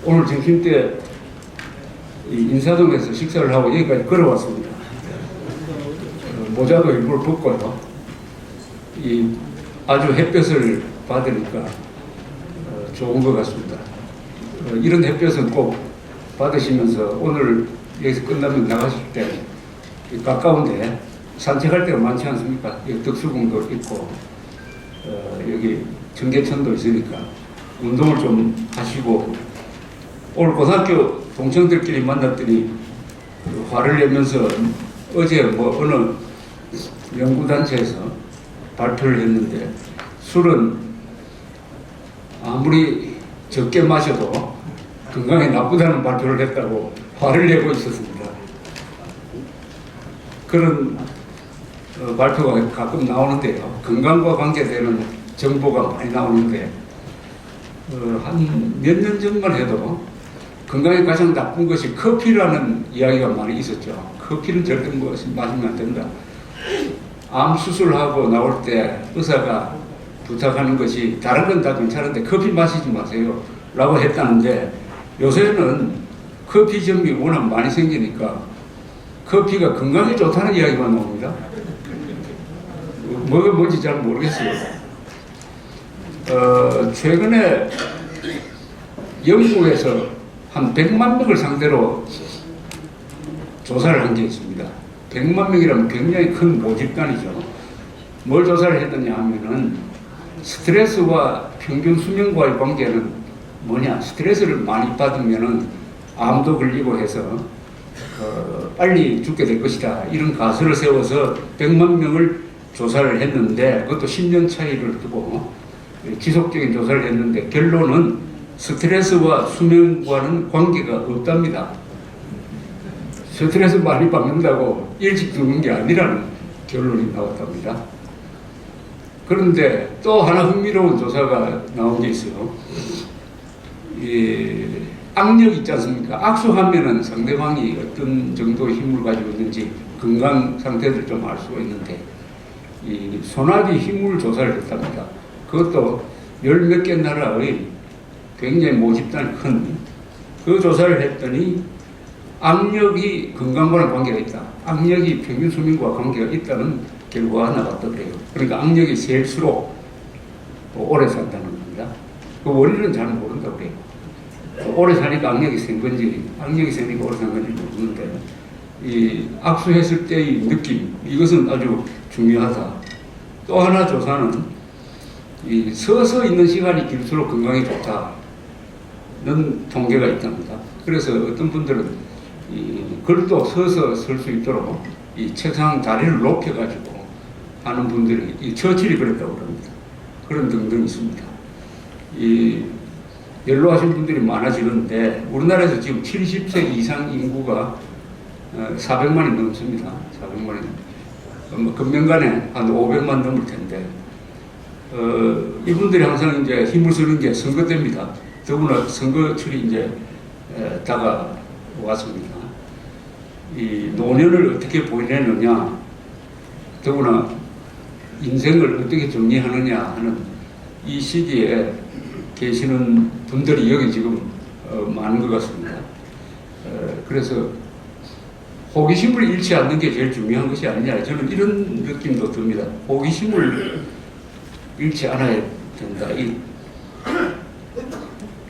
오늘 점심 때 인사동에서 식사를 하고 여기까지 걸어왔습니다. 모자도 일부러 벗고요. 이 아주 햇볕을 받으니까 좋은 것 같습니다. 이런 햇볕은 꼭 받으시면서 오늘 여기서 끝나면 나가실 때 가까운데 산책할 때가 많지 않습니까? 여기 덕수궁도 있고 여기 청계천도 있으니까 운동을 좀 하시고, 오늘 고등학교 동창들끼리 만났더니 화를 내면서 어제 뭐 어느 연구단체에서 발표를 했는데 술은 아무리 적게 마셔도 건강에 나쁘다는 발표를 했다고 화를 내고 있었습니다. 그런 발표가 가끔 나오는데요. 건강과 관계되는 정보가 많이 나오는데 한 몇 년 전만 해도 건강에 가장 나쁜 것이 커피라는 이야기가 많이 있었죠. 커피는 절대 마시면 안 된다. 암 수술하고 나올 때 의사가 부탁하는 것이 다른 건 다 괜찮은데 커피 마시지 마세요 라고 했다는데, 요새는 커피점이 워낙 많이 생기니까 커피가 건강에 좋다는 이야기가 나옵니다. 뭐가 뭔지 잘 모르겠어요. 최근에 영국에서 한 100만 명을 상대로 조사를 한 게 있습니다. 100만 명이라면 굉장히 큰 모집단이죠. 뭘 조사를 했느냐 하면은 스트레스와 평균 수명과의 관계는 뭐냐, 스트레스를 많이 받으면은 암도 걸리고 해서 빨리 죽게 될 것이다, 이런 가설을 세워서 100만 명을 조사를 했는데, 그것도 10년 차이를 두고 지속적인 조사를 했는데 결론은 스트레스와 수명과는 관계가 없답니다. 스트레스 많이 받는다고 일찍 죽는 게 아니라는 결론이 나왔답니다. 그런데 또 하나 흥미로운 조사가 나온 게 있어요. 악력 있지 않습니까? 악수하면은 상대방이 어떤 정도의 힘을 가지고 있는지 건강 상태를 좀 알 수가 있는데, 이 소나기 힘을 조사를 했답니다. 그것도 열 몇 개 나라의 굉장히 모집단이 큰 그 조사를 했더니 악력이 건강과는 관계가 있다, 악력이 평균 수명과 관계가 있다는 결과가 나왔다 그래요. 그러니까 악력이 셀수록 오래 산다는 겁니다. 그 원리는 잘 모른다고 그래요. 오래 사니까 악력이 센 건지, 악력이 세니까 오래 산 건지 모르는데, 이 악수했을 때의 느낌, 이것은 아주 중요하다. 또 하나 조사는 이 서서 있는 시간이 길수록 건강에 좋다는 통계가 있답니다. 그래서 어떤 분들은 이 글도 서서 쓸 수 있도록 이 책상 다리를 높여가지고 하는 분들이, 이 처칠이 그랬다고 합니다. 그런 등등 있습니다. 이 연로하신 분들이 많아지는데 우리나라에서 지금 70세 이상 인구가 400만이 넘습니다. 400만이. 금년간에 한 500만 넘을 텐데, 이분들이 항상 이제 힘을 쓰는 게 선거 때입니다. 더구나 선거철이 이제 다가왔습니다. 이 노년을 어떻게 보내느냐, 더구나 인생을 어떻게 정리하느냐 하는 이 시기에 계시는 분들이 여기 지금 많은 것 같습니다. 그래서 호기심을 잃지 않는 게 제일 중요한 것이 아니냐, 저는 이런 느낌도 듭니다. 호기심을 잃지 않아야 된다.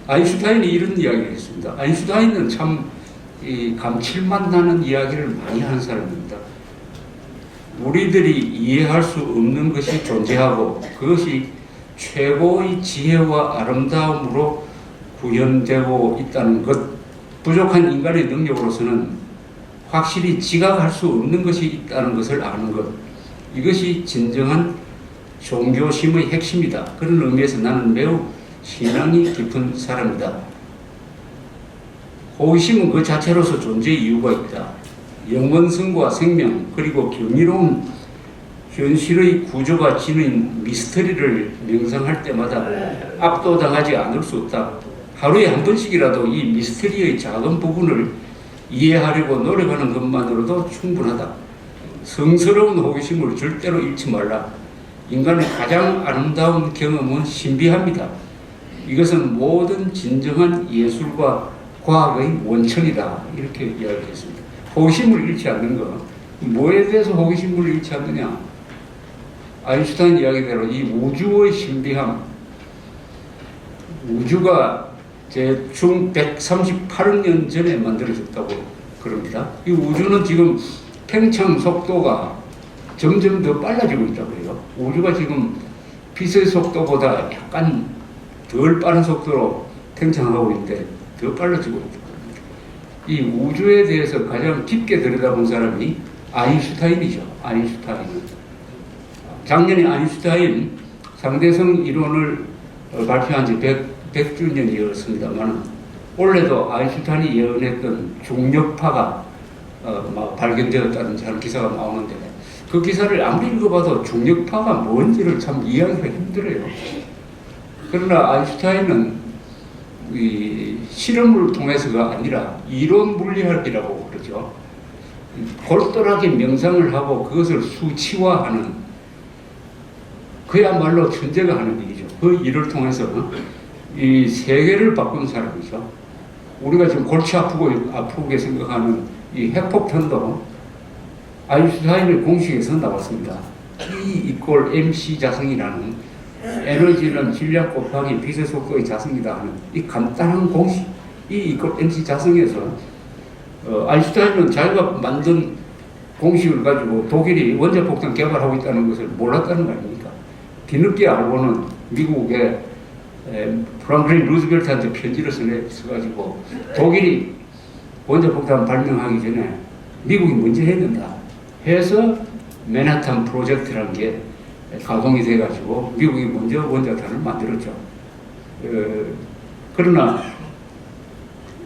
아인슈타인이 이런 이야기를 했습니다. 아인슈타인은 참 이 감칠맛 나는 이야기를 많이 하는 사람입니다. 우리들이 이해할 수 없는 것이 존재하고 그것이 최고의 지혜와 아름다움으로 구현되고 있다는 것, 부족한 인간의 능력으로서는 확실히 지각할 수 없는 것이 있다는 것을 아는 것, 이것이 진정한 종교심의 핵심이다. 그런 의미에서 나는 매우 신앙이 깊은 사람이다. 호기심은 그 자체로서 존재의 이유가 있다. 영원성과 생명, 그리고 경이로운 현실의 구조가 지닌 미스터리를 명상할 때마다 압도당하지 않을 수 없다. 하루에 한 번씩이라도 이 미스터리의 작은 부분을 이해하려고 노력하는 것만으로도 충분하다. 성스러운 호기심을 절대로 잃지 말라. 인간의 가장 아름다운 경험은 신비합니다. 이것은 모든 진정한 예술과 과학의 원천이다. 이렇게 이야기했습니다. 호기심을 잃지 않는 것. 뭐에 대해서 호기심을 잃지 않느냐? 아인슈타인 이야기대로 이 우주의 신비함, 우주가 대충 138억 년 전에 만들어졌다고 그럽니다. 이 우주는 지금 팽창 속도가 점점 더 빨라지고 있다고 해요. 우주가 지금 빛의 속도보다 약간 덜 빠른 속도로 팽창하고 있는데 더 빨라지고 있다. 이 우주에 대해서 가장 깊게 들여다본 사람이 아인슈타인이죠. 아인슈타인은. 작년에 아인슈타인 상대성 이론을 발표한 지 100주년이었습니다만 올해도 아인슈타인이 예언했던 중력파가 발견되었다는 하는 기사가 나오는데 그 기사를 아무리 읽어봐도 중력파가 뭔지를 참 이해하기가 힘들어요. 그러나 아인슈타인은 이 실험을 통해서가 아니라 이론 물리학이라고 그러죠. 골똘하게 명상을 하고 그것을 수치화하는 그야말로 천재가 하는 일이죠. 그 일을 통해서 이 세계를 바꾼 사람이죠. 우리가 지금 골치 아프게 생각하는 이 핵폭탄도 아인슈타인의 공식에서 나왔습니다. E=mc 자승이라는 에너지는 질량 곱하기 빛의 속도의 자승이다 하는 이 간단한 공식 E=mc 자승에서 아인슈타인은 자기가 만든 공식을 가지고 독일이 원자폭탄 개발하고 있다는 것을 몰랐다는 거 아닙니까? 뒤늦게 알고는 미국의 프랑클린 루즈벨트한테 편지를 써가지고 독일이 원자폭탄 발명하기 전에 미국이 먼저 해야 된다 해서 맨하탄 프로젝트라는 게 가동이 돼가지고 미국이 먼저 원자탄을 만들었죠. 그러나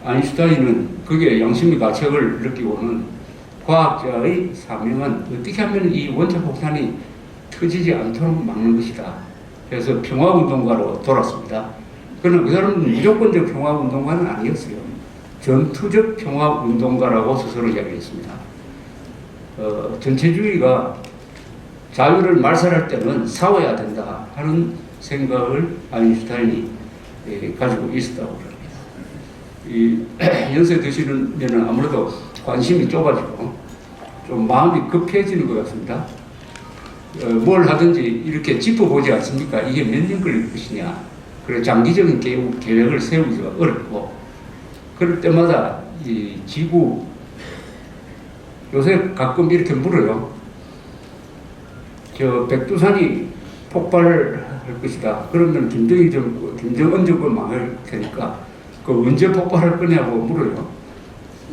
아인슈타인은 그게 양심의 가책을 느끼고는 과학자의 사명은 어떻게 하면 이 원자폭탄이 터지지 않도록 막는 것이다. 그래서 평화운동가로 돌았습니다. 그러나 그 사람은 무조건적 평화운동가는 아니었어요. 전투적 평화운동가라고 스스로 이야기했습니다. 전체주의가 자유를 말살할 때는 싸워야 된다 하는 생각을 아인슈타인이 가지고 있었다고 합니다. 이 연세 드시면 아무래도 관심이 좁아지고 좀 마음이 급해지는 것 같습니다. 뭘 하든지 이렇게 짚어보지 않습니까? 이게 몇 년 걸릴 것이냐. 그래 장기적인 계획을 세우기가 어렵고 그럴 때마다 이 지구 요새 가끔 이렇게 물어요. 저 백두산이 폭발할 것이다. 그러면 김정은 정권 망할 테니까 그 언제 폭발할 거냐고 물어요.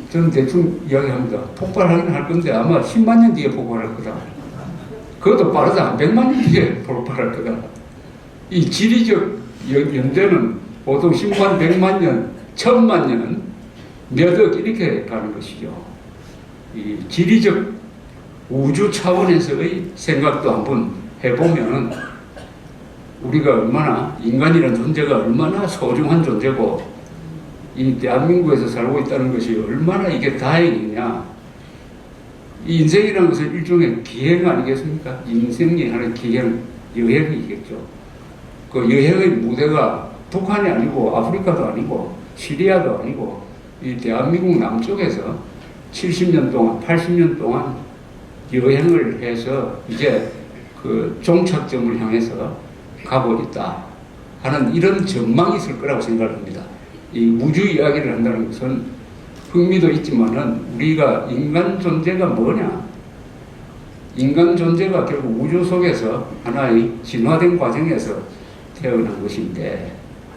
저는 대충 이야기합니다. 폭발하긴 할 건데 아마 10만 년 뒤에 폭발할 거다. 그것도 빠르다. 100만 년 뒤에 폭발할 거다. 이 지리적 연대는 보통 10만, 100만 년, 1000만 년, 몇 억 이렇게 가는 것이죠. 이 지리적 우주 차원에서의 생각도 한번 해보면 우리가 얼마나 인간이라는 존재가 얼마나 소중한 존재고 이 대한민국에서 살고 있다는 것이 얼마나 이게 다행이냐. 이 인생이라는 것은 일종의 기행 아니겠습니까? 인생이 하는 기행, 여행이겠죠. 그 여행의 무대가 북한이 아니고 아프리카도 아니고 시리아도 아니고 이 대한민국 남쪽에서 70년 동안, 80년 동안 여행을 해서 이제 그 종착점을 향해서 가고 있다 하는 이런 전망이 있을 거라고 생각합니다. 이 우주 이야기를 한다는 것은 흥미도 있지만은 우리가 인간 존재가 뭐냐? 인간 존재가 결국 우주 속에서 하나의 진화된 과정에서 태어난 것인데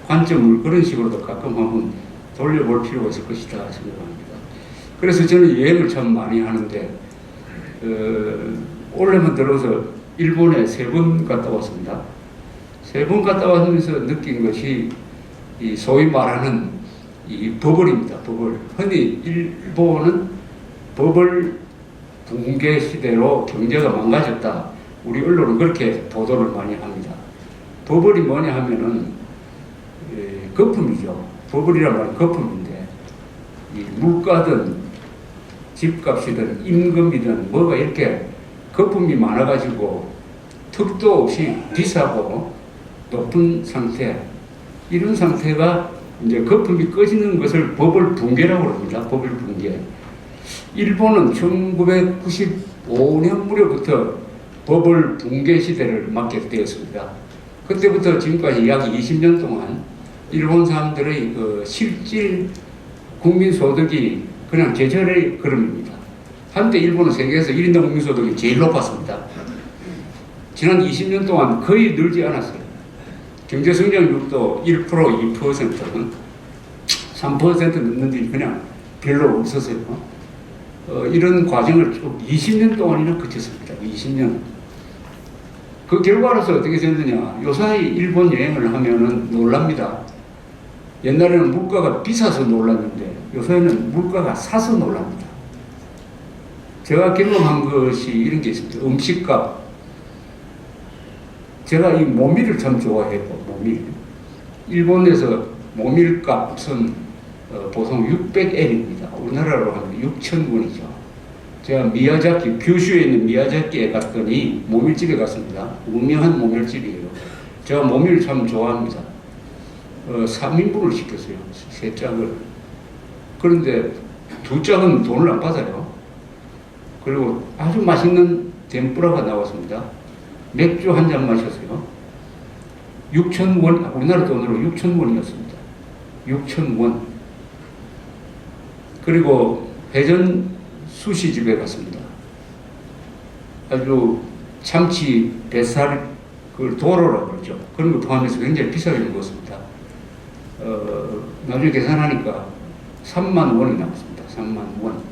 관점을 그런 식으로도 가끔 한번 돌려볼 필요가 있을 것이다 생각합니다. 그래서 저는 여행을 참 많이 하는데 올해만 들어서 일본에 3번 갔다 왔습니다. 3번 갔다 와면서 느낀 것이 이 소위 말하는 이 버블입니다. 버블. 흔히 일본은 버블 붕괴 시대로 경제가 망가졌다. 우리 언론은 그렇게 보도를 많이 합니다. 버블이 뭐냐 하면은 거품이죠. 버블이란 말은 거품인데 이 물가든 집값이든 임금이든 뭐가 이렇게 거품이 많아가지고 턱도 없이 비싸고 높은 상태. 이런 상태가 이제 거품이 꺼지는 것을 버블 붕괴라고 합니다. 버블 붕괴. 일본은 1995년 무렵부터 버블 붕괴 시대를 맞게 되었습니다. 그때부터 지금까지 약 20년 동안 일본 사람들의 그 실질 국민 소득이 그냥 제철의 걸음입니다. 한때 일본은 세계에서 1인당 국민 소득이 제일 높았습니다. 지난 20년 동안 거의 늘지 않았어요. 경제 성장률도 1%, 2%는 3% 넘는 일이 그냥 별로 없었어요. 이런 과정을 쭉 20년 동안이나 거쳤습니다. 20년. 그 결과로서 어떻게 됐느냐. 요사이 일본 여행을 하면은 놀랍니다. 옛날에는 물가가 비싸서 놀랐는데 요새는 물가가 사서 놀랍니다. 제가 경험한 것이 이런 게 있습니다. 음식값. 제가 이 모밀을 참 좋아해요. 모밀. 일본에서 모밀값은 보통 600엔입니다. 우리나라로 하면 6,000원이죠. 제가 미야자키, 규슈에 있는 미야자키에 갔더니 모밀집에 갔습니다. 유명한 모밀집이에요. 제가 모밀을 참 좋아합니다. 3인분을 시켰어요. 3짝을. 그런데 2짝은 돈을 안 받아요. 그리고 아주 맛있는 덴뿌라가 나왔습니다. 맥주 한 잔 마셨어요. 6,000원, 우리나라 돈으로 6,000원이었습니다. 6,000원. 그리고 회전 수시집에 갔습니다. 아주 참치, 뱃살, 그걸 도로라고 그러죠. 그런 거 포함해서 굉장히 비싸게 먹었습니다. 나중에 계산하니까 3만 원이 나왔습니다. 3만 원.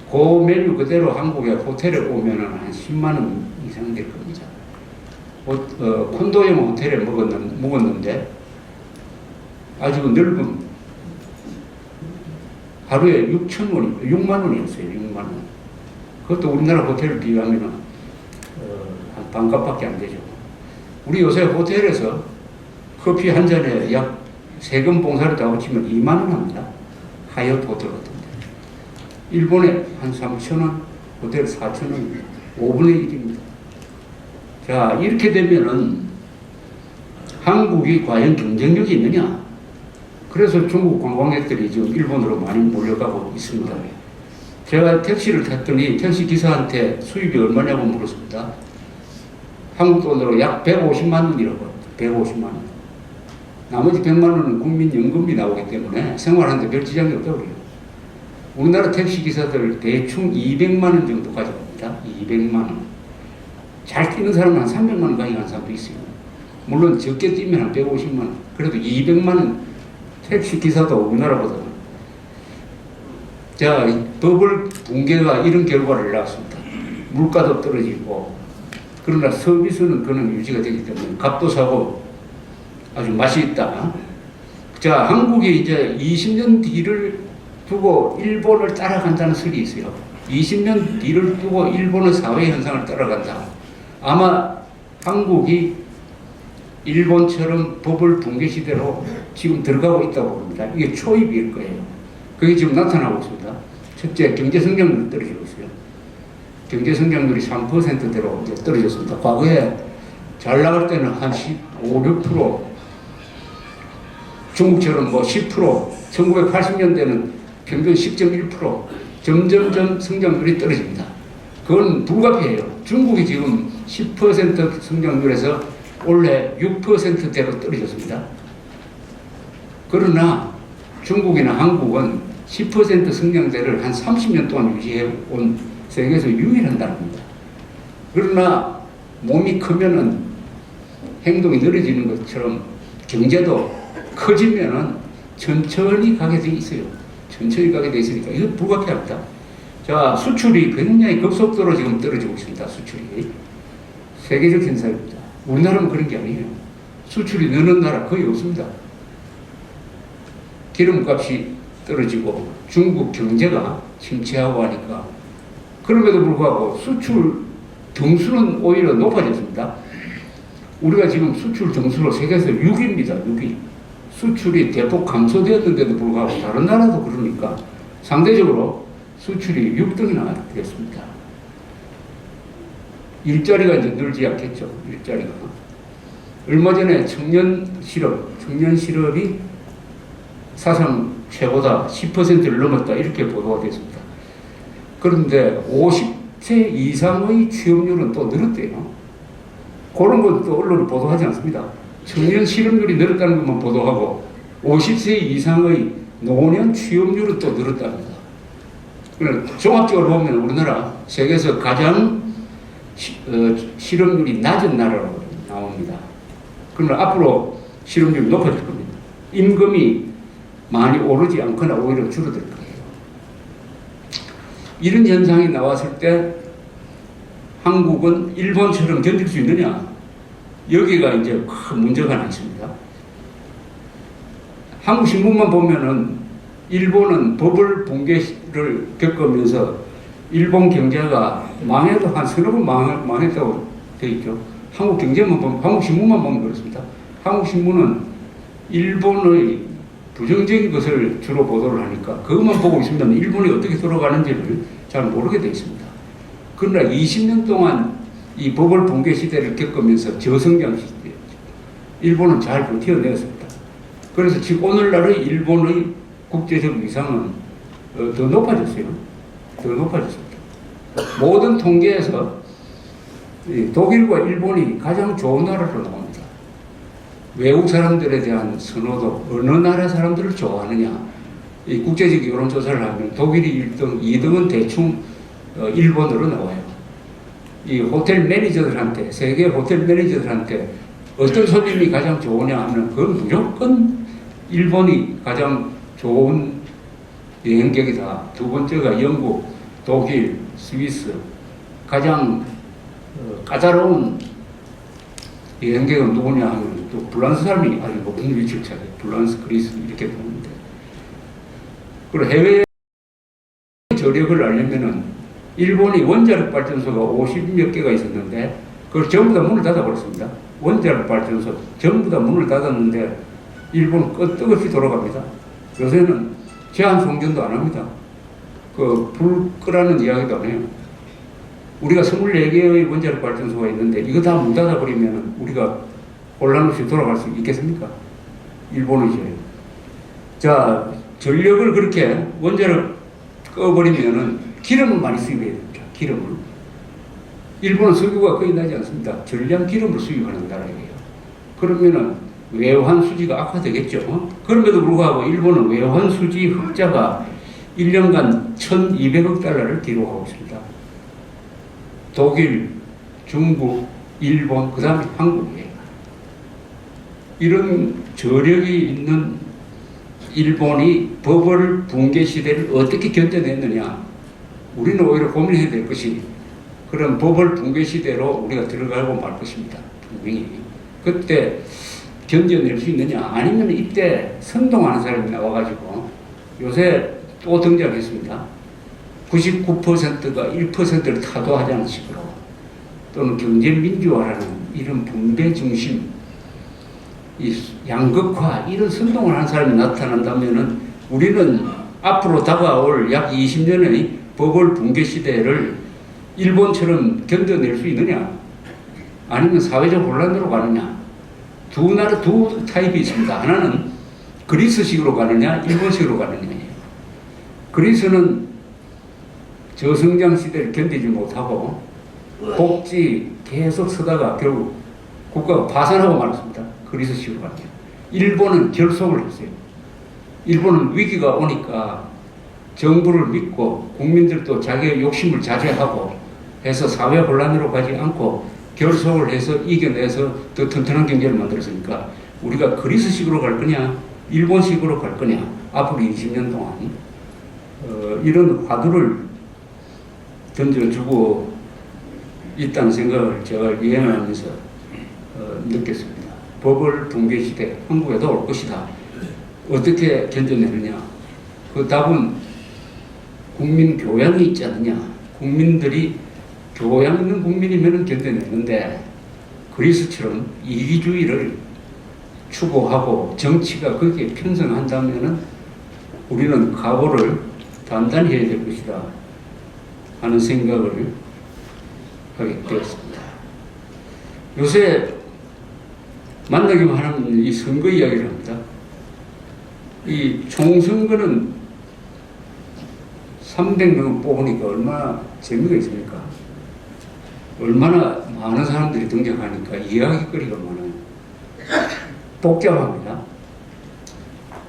그 메뉴 그대로 한국에 호텔에 오면은 한 10만 원 이상 될 겁니다. 콘도형 호텔에 묵었는데 아주 넓은 하루에 6만 원이었어요. 6만 원. 그것도 우리나라 호텔을 비교하면은 한 반값밖에 안 되죠. 우리 요새 호텔에서 커피 한 잔에 약 세금 봉사를 다 붙이면 2만 원 합니다. 하얏트 호텔 같은데. 일본에 한 3,000원, 호텔 4,000원입니다. 5분의 1입니다. 자, 이렇게 되면은 한국이 과연 경쟁력이 있느냐? 그래서 중국 관광객들이 지금 일본으로 많이 몰려가고 있습니다. 제가 택시를 탔더니 택시 기사한테 수입이 얼마냐고 물었습니다. 한국 돈으로 약 150만 원이라고 합니다. 150만 원. 나머지 100만 원은 국민연금이 나오기 때문에 생활하는데 별 지장이 없다고 그래요. 우리나라 택시 기사들 대충 200만 원 정도 가져갑니다. 200만 원. 잘 뛰는 사람은 한 300만 원 가져가는 사람도 있어요. 물론 적게 뛰면 한 150만 원. 그래도 200만 원 택시 기사도 우리나라보다. 자, 버블 붕괴가 이런 결과를 낳았습니다. 물가도 떨어지고, 그러나 서비스는 그는 유지가 되기 때문에 값도 사고 아주 맛이 있다. 자, 한국이 이제 20년 뒤를 두고 일본을 따라간다는 설이 있어요. 20년 뒤를 두고 일본의 사회 현상을 따라간다. 아마 한국이 일본처럼 버블 붕괴 시대로 지금 들어가고 있다고 봅니다. 이게 초입일 거예요. 그게 지금 나타나고 있습니다. 첫째, 경제 성장률이 떨어지고 있어요. 경제 성장률이 3%대로 이제 떨어졌습니다. 과거에 잘 나갈 때는 한 15, 6%, 중국처럼 뭐 10%, 1980년대는 평균 10.1%, 점점점 성장률이 떨어집니다. 그건 불가피해요. 중국이 지금 10% 성장률에서 올해 6%대로 떨어졌습니다. 그러나 중국이나 한국은 10% 성장대를 한 30년 동안 유지해 온 세계에서 유일한 나라입니다. 그러나 몸이 크면은 행동이 느려지는 것처럼 경제도 커지면은 천천히 가게 돼 있어요. 천천히 가게 돼 있으니까 이거 불가피합니다. 자, 수출이 굉장히 급속도로 지금 떨어지고 있습니다. 수출이. 세계적 현상입니다. 우리나라는 그런 게 아니에요. 수출이 느는 나라 거의 없습니다. 기름값이 떨어지고 중국 경제가 침체하고 하니까 그럼에도 불구하고 수출 등수는 오히려 높아졌습니다. 우리가 지금 수출 등수로 세계에서 6위입니다. 6위. 수출이 대폭 감소되었는데도 불구하고 다른 나라도 그러니까 상대적으로 수출이 6등이나 됐습니다. 일자리가 이제 늘지 않겠죠. 일자리가. 얼마 전에 청년 실업이 사상 최고다, 10%를 넘었다, 이렇게 보도가 됐습니다. 그런데 50세 이상의 취업률은 또 늘었대요. 그런 것도 언론이 보도하지 않습니다. 청년 실업률이 늘었다는 것만 보도하고 50세 이상의 노년 취업률은 또 늘었답니다. 종합적으로 보면 우리나라 세계에서 가장 실업률이 낮은 나라로 나옵니다. 그러면 앞으로 실업률이 높아질 겁니다. 임금이 많이 오르지 않거나 오히려 줄어들 거예요. 이런 현상이 나왔을 때 한국은 일본처럼 견딜 수 있느냐? 여기가 이제 큰 문제가 있습니다. 한국 신문만 보면은 일본은 버블 붕괴를 겪으면서 일본 경제가 망해도 한 서너 번 망했다고 되어 있죠. 한국 경제만 보면, 한국 신문만 보면 그렇습니다. 한국 신문은 일본의 부정적인 것을 주로 보도를 하니까 그것만 보고 있으면 일본이 어떻게 돌아가는지를 잘 모르게 되어 있습니다. 그러나 20년 동안 이 버블 붕괴 시대를 겪으면서 저성장 시대였죠. 일본은 잘 버텨내었습니다. 그래서 지금 오늘날의 일본의 국제적 위상은 더 높아졌어요. 더 높아졌습니다. 모든 통계에서 독일과 일본이 가장 좋은 나라로 나옵니다. 외국 사람들에 대한 선호도, 어느 나라 사람들을 좋아하느냐, 이 국제적 여론조사를 하면 독일이 1등, 2등은 대충 일본으로 나와요. 이 호텔 매니저들한테, 세계 호텔 매니저들한테 어떤 손님이 가장 좋으냐 하면 그건 무조건 일본이 가장 좋은 여행객이다. 두 번째가 영국, 독일, 스위스. 가장 까다로운 여행객은 누구냐 하면 또 프랑스 사람이 아주 높은 위치를 차지해요. 프랑스, 그리스 이렇게 보는데. 그리고 해외 저력을 알려면은 일본이 원자력 발전소가 50몇 개가 있었는데 그걸 전부 다 문을 닫아버렸습니다. 원자력 발전소 전부 다 문을 닫았는데 일본은 끄떡없이 돌아갑니다. 요새는 제한 송전도 안 합니다. 불 끄라는 이야기도 안 해요. 우리가 24개의 원자력 발전소가 있는데 이거 다 문 닫아버리면 우리가 혼란 없이 돌아갈 수 있겠습니까? 일본은 이제. 자, 전력을 그렇게 원자력 꺼버리면은 기름을 많이 수입해야 됩니다. 기름을. 일본은 석유가 거의 나지 않습니다. 전량 기름을 수입하는 나라예요. 그러면은 외환 수지가 악화되겠죠. 그럼에도 불구하고 일본은 외환 수지 흑자가 1년간 1,200억 달러를 기록하고 있습니다. 독일, 중국, 일본, 그 다음에 한국이에요. 이런 저력이 있는 일본이 버블 붕괴 시대를 어떻게 견뎌냈느냐. 우리는 오히려 고민해야 될 것이 그런 버블 붕괴 시대로 우리가 들어가고 말 것입니다. 분명히. 그때 견뎌낼 수 있느냐. 아니면 이때 선동하는 사람이 나와가지고 요새 또 등장했습니다. 99%가 1%를 타도하자는 식으로 또는 경제민주화라는 이런 분배 중심, 이 양극화 이런 선동을 하는 사람이 나타난다면은 우리는 앞으로 다가올 약 20년의 버블 붕괴 시대를 일본처럼 견뎌낼 수 있느냐? 아니면 사회적 혼란으로 가느냐? 두 타입이 있습니다. 하나는 그리스식으로 가느냐, 일본식으로 가느냐예요. 그리스는 저성장 시대를 견디지 못하고 복지 계속 쓰다가 결국 국가가 파산하고 말았습니다. 그리스식으로 가냐. 일본은 결속을 했어요. 일본은 위기가 오니까 정부를 믿고 국민들도 자기의 욕심을 자제하고 해서 사회 혼란으로 가지 않고 결속을 해서 이겨내서 더 튼튼한 경제를 만들었으니까 우리가 그리스식으로 갈 거냐 일본식으로 갈 거냐 앞으로 20년 동안 이런 화두를 던져주고 있다는 생각을 제가 여행하면서 느꼈습니다. 버블 붕괴 시대 한국에도 올 것이다. 어떻게 견뎌내느냐. 그 답은 국민 교양이 있지 않느냐. 국민들이 교양 있는 국민이면 견뎌내는데 그리스처럼 이기주의를 추구하고 정치가 거기에 편성한다면 우리는 각오를 단단히 해야 될 것이다 하는 생각을 하게 되었습니다. 요새 만나기만 하면 이 선거 이야기를 합니다. 이 총선거는 300명 뽑으니까 얼마나 재미가 있습니까? 얼마나 많은 사람들이 등장하니까 이야기거리가 많아요. 복잡합니다.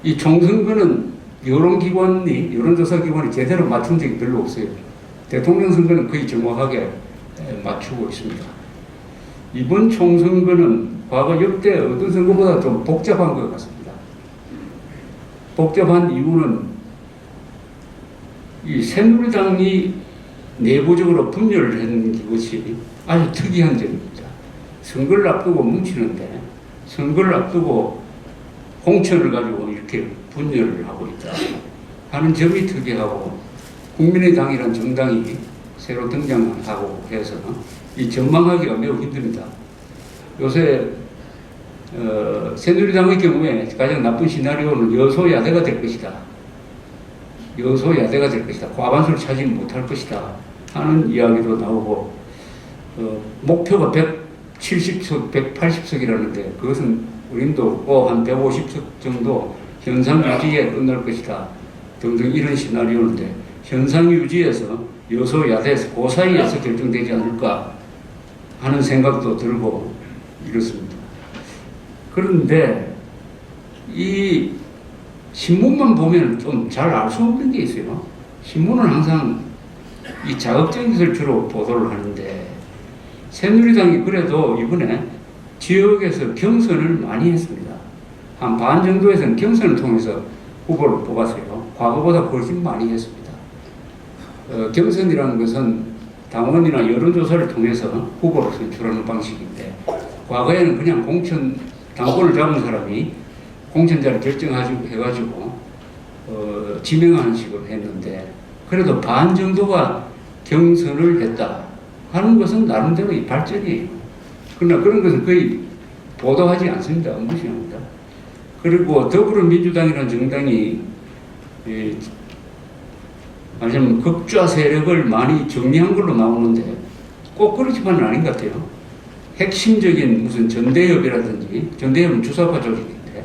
이 총선거는 여론조사기관이 제대로 맞춘 적이 별로 없어요. 대통령 선거는 거의 정확하게 맞추고 있습니다. 이번 총선거는 과거 역대 어떤 선거보다 좀 복잡한 것 같습니다. 복잡한 이유는 이 새누리당이 내부적으로 분열을 했는 것이 아주 특이한 점입니다. 선거를 앞두고 뭉치는데 선거를 앞두고 공천을 가지고 이렇게 분열을 하고 있다 하는 점이 특이하고, 국민의당이라는 정당이 새로 등장하고 해서 이 전망하기가 매우 힘듭니다. 요새 새누리당의 경우에 가장 나쁜 시나리오는 여소야대가 될 것이다. 여소야대가 될 것이다. 과반수를 차지 못할 것이다 하는 이야기도 나오고, 목표가 170석, 180석이라는데 그것은 우림도 한 150석 정도 현상 유지에 끝날 것이다 등등 이런 시나리오인데, 현상 유지에서 여소야대에서 그 사이에서 결정되지 않을까 하는 생각도 들고 이렇습니다. 그런데 이 신문만 보면 좀 잘 알 수 없는 게 있어요. 신문은 항상 이 자극적인 것을 주로 보도를 하는데, 새누리당이 그래도 이번에 지역에서 경선을 많이 했습니다. 한 반 정도에서는 경선을 통해서 후보를 뽑았어요. 과거보다 훨씬 많이 했습니다. 경선이라는 것은 당원이나 여론조사를 통해서 후보를 선출하는 방식인데, 과거에는 그냥 당권을 잡은 사람이 공천자를 결정해가지고 지명하는 식으로 했는데, 그래도 반 정도가 경선을 했다 하는 것은 나름대로의 발전이에요. 그러나 그런 것은 거의 보도하지 않습니다. 무시합니다. 그리고 더불어민주당이라는 정당이 말하자면 극좌 세력을 많이 정리한 걸로 나오는데 꼭 그렇지만은 아닌 것 같아요. 핵심적인 무슨 전대협이라든지, 전대협은 주사파 조직인데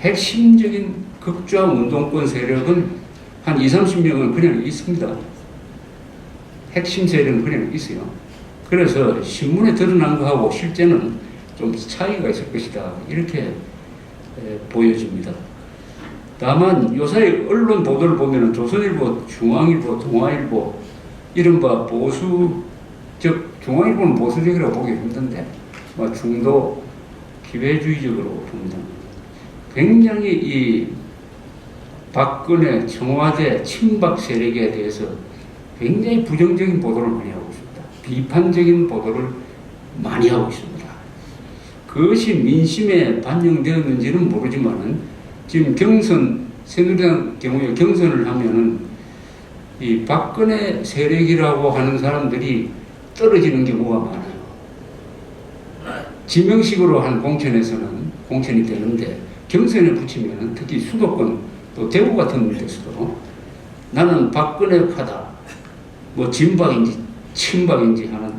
핵심적인 극좌 운동권 세력은 한 20, 30명은 그냥 있습니다. 핵심 세력은 그냥 있어요. 그래서 신문에 드러난 거하고 실제는 좀 차이가 있을 것이다 이렇게 보여집니다. 다만 요새 언론 보도를 보면 조선일보, 중앙일보, 동아일보 이른바 중앙일보는 보수적이라고 보기 힘든데 중도 기회주의적으로 봅니다. 굉장히 이 박근혜 청와대 친박 세력에 대해서 굉장히 부정적인 보도를 많이 하고 있습니다. 비판적인 보도를 많이 하고 있습니다. 그것이 민심에 반영되었는지는 모르지만은 지금 새누리당 경우에 경선을 하면은 이 박근혜 세력이라고 하는 사람들이 떨어지는 경우가 많아요. 지명식으로 한 공천에서는 공천이 되는데 경선에 붙이면은 특히 수도권 또 대구 같은 데서도 나는 박근혜파다, 진박인지 친박인지 하는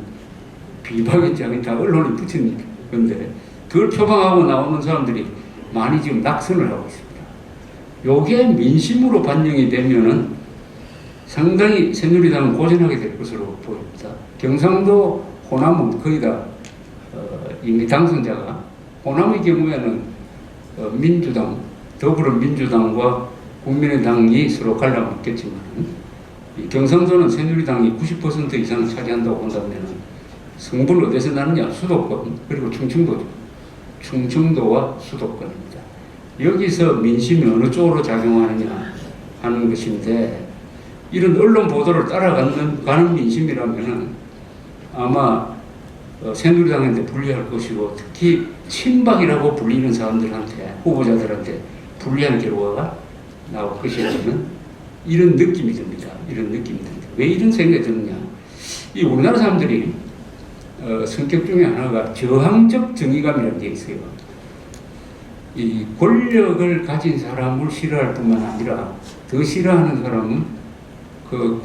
비박인지 하는 다 언론이 붙인 건데 그걸 표방하고 나오는 사람들이 많이 지금 낙선을 하고 있습니다. 요게 민심으로 반영이 되면은 상당히 새누리당은 고전하게 될 것으로 보입니다. 경상도 호남은 거의 다 이미 당선자가, 호남의 경우에는 민주당, 더불어민주당과 국민의당이 서로 갈라먹겠지만 경상도는 새누리당이 90% 이상을 차지한다고 본다면 성분은 어디서 나느냐? 수도권, 그리고 충청도죠. 충청도와 수도권입니다. 여기서 민심이 어느 쪽으로 작용하느냐 하는 것인데, 이런 언론 보도를 따라가는 민심이라면 아마 새누리당한테 불리할 것이고, 특히 친박이라고 불리는 사람들한테, 후보자들한테 불리한 결과가 나올 것이라는 이런 느낌이 듭니다. 이런 느낌이 듭니다. 왜 이런 생각이 드느냐? 이 우리나라 사람들이 성격 중에 하나가 저항적 정의감이라는 게 있어요. 이 권력을 가진 사람을 싫어할 뿐만 아니라 더 싫어하는 사람은 그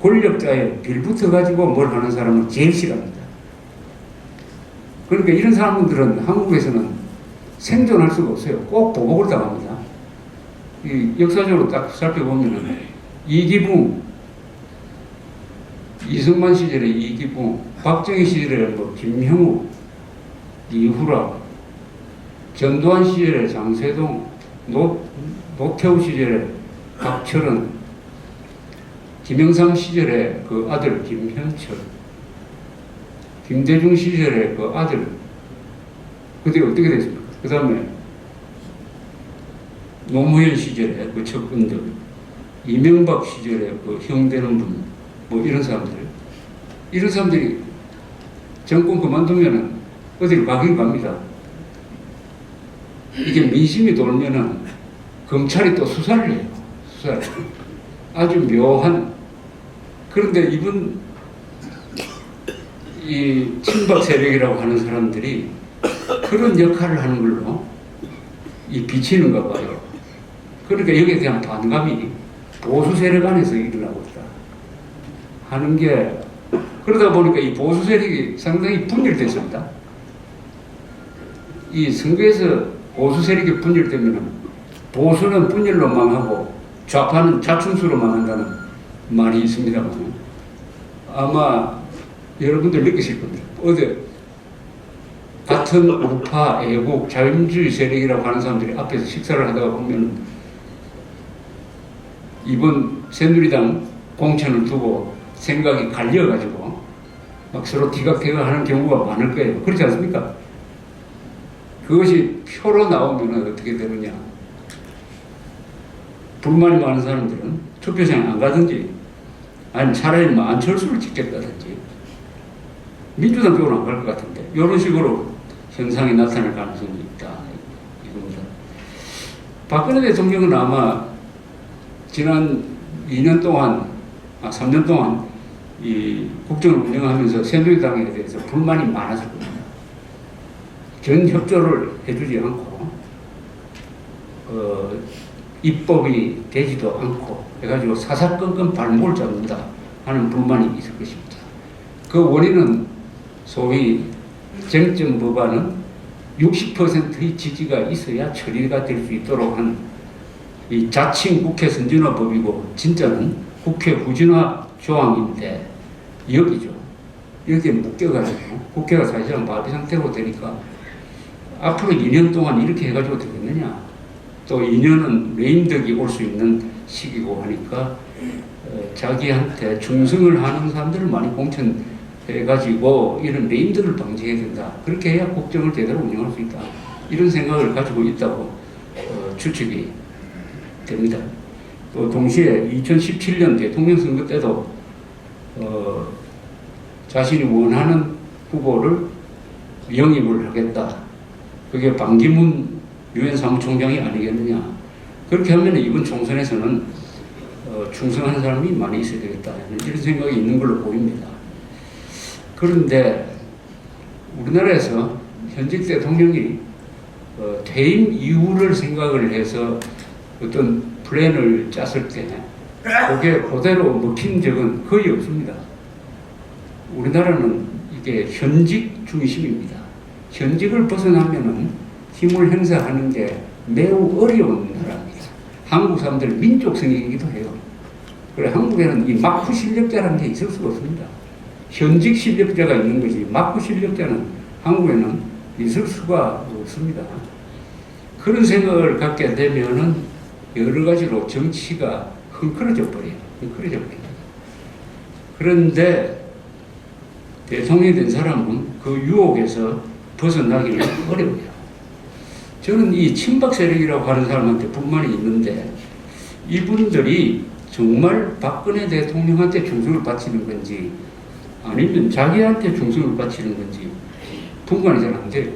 권력자에 빌붙어 가지고 뭘 하는 사람을 제일 싫어합니다. 그러니까 이런 사람들은 한국에서는 생존할 수가 없어요. 꼭 보복을 당합니다. 이 역사적으로 딱 살펴보면은 이기붕, 이승만 시절에 이기붕, 박정희 시절에 뭐 김형우, 이후라, 전두환 시절에 장세동, 노태우 시절에 박철원, 김영삼 시절에 그 아들 김현철, 김대중 시절에 그 아들, 그때 어떻게 됐습니까? 그 다음에 노무현 시절에 그 측근들, 이명박 시절에 그 형되는 분, 뭐 이런 사람들이 정권 그만두면은 어디로 가긴 갑니다. 이게 민심이 돌면은 검찰이 또 수사를 해요. 수사를. 아주 묘한. 그런데 이분 이 친박 세력이라고 하는 사람들이 그런 역할을 하는 걸로 이 비치는가 봐요. 그러니까 여기에 대한 반감이 보수 세력 안에서 일어나고 있다 하는 게, 그러다 보니까 이 보수 세력이 상당히 분열됐습니다. 이 선거에서 보수 세력이 분열되면 보수는 분열로 망하고 좌파는 자충수로 망한다는 말이 있습니다만, 아마 여러분들 느끼실 겁니다. 어제 같은 우파, 애국, 자유민주주의 세력이라고 하는 사람들이 앞에서 식사를 하다가 보면 이번 새누리당 공천을 두고 생각이 갈려가지고 막 서로 티격태격하는 경우가 많을 거예요. 그렇지 않습니까? 그것이 표로 나오면 어떻게 되느냐. 불만이 많은 사람들은 투표장에 안 가든지, 아니면 차라리 뭐 안철수를 찍겠다든지, 민주당 쪽으로 안 갈 것 같은데, 이런 식으로 현상이 나타날 가능성이 있다. 이겁니다. 박근혜 대통령은 아마 지난 2년 동안, 3년 동안 이 국정을 운영하면서 새누리당에 대해서 불만이 많았을 겁니다. 전 협조를 해주지 않고, 입법이 되지도 않고 해가지고 사사건건 발목을 잡는다 하는 불만이 있을 것입니다. 그 원인은 소위 쟁점 법안은 60%의 지지가 있어야 처리가 될 수 있도록 한 이 자칭 국회 선진화법이고 진짜는 국회 후진화 조항인데, 여기죠. 여기에 묶여가지고 국회가 사실상 마비 상태로 되니까 앞으로 2년 동안 이렇게 해가지고 되겠느냐. 또 2년은 레임덕이 올 수 있는 시기고 하니까 자기한테 충성을 하는 사람들을 많이 공천해가지고 이런 레임덕을 방지해야 된다. 그렇게 해야 국정을 제대로 운영할 수 있다. 이런 생각을 가지고 있다고 추측이 됩니다. 또 동시에 2017년 대통령 선거 때도 자신이 원하는 후보를 영입을 하겠다. 그게 반기문 유엔 사무총장이 아니겠느냐. 그렇게 하면 이번 총선에서는 충성하는 사람이 많이 있어야 되겠다. 이런 생각이 있는 걸로 보입니다. 그런데 우리나라에서 현직 대통령이 퇴임 이후를 생각을 해서 어떤 플랜을 짰을 때 그게 그대로 먹힌 적은 거의 없습니다. 우리나라는 이게 현직 중심입니다. 현직을 벗어나면은 힘을 행사하는 게 매우 어려운 나라입니다. 한국 사람들 민족성이기도 해요. 그래 한국에는 이 막후 실력자라는 게 있을 수가 없습니다. 현직 실력자가 있는 거지 막후 실력자는 한국에는 있을 수가 없습니다. 그런 생각을 갖게 되면은 여러 가지로 정치가 흥크러져 버려요. 흥크러져 버려요. 그런데 대통령이 된 사람은 그 유혹에서 벗어나기는 어려워요. 저는 이 친박 세력이라고 하는 사람한테 불만이 있는데 이분들이 정말 박근혜 대통령한테 충성을 바치는 건지 아니면 자기한테 충성을 바치는 건지 분간이 잘 안 돼요.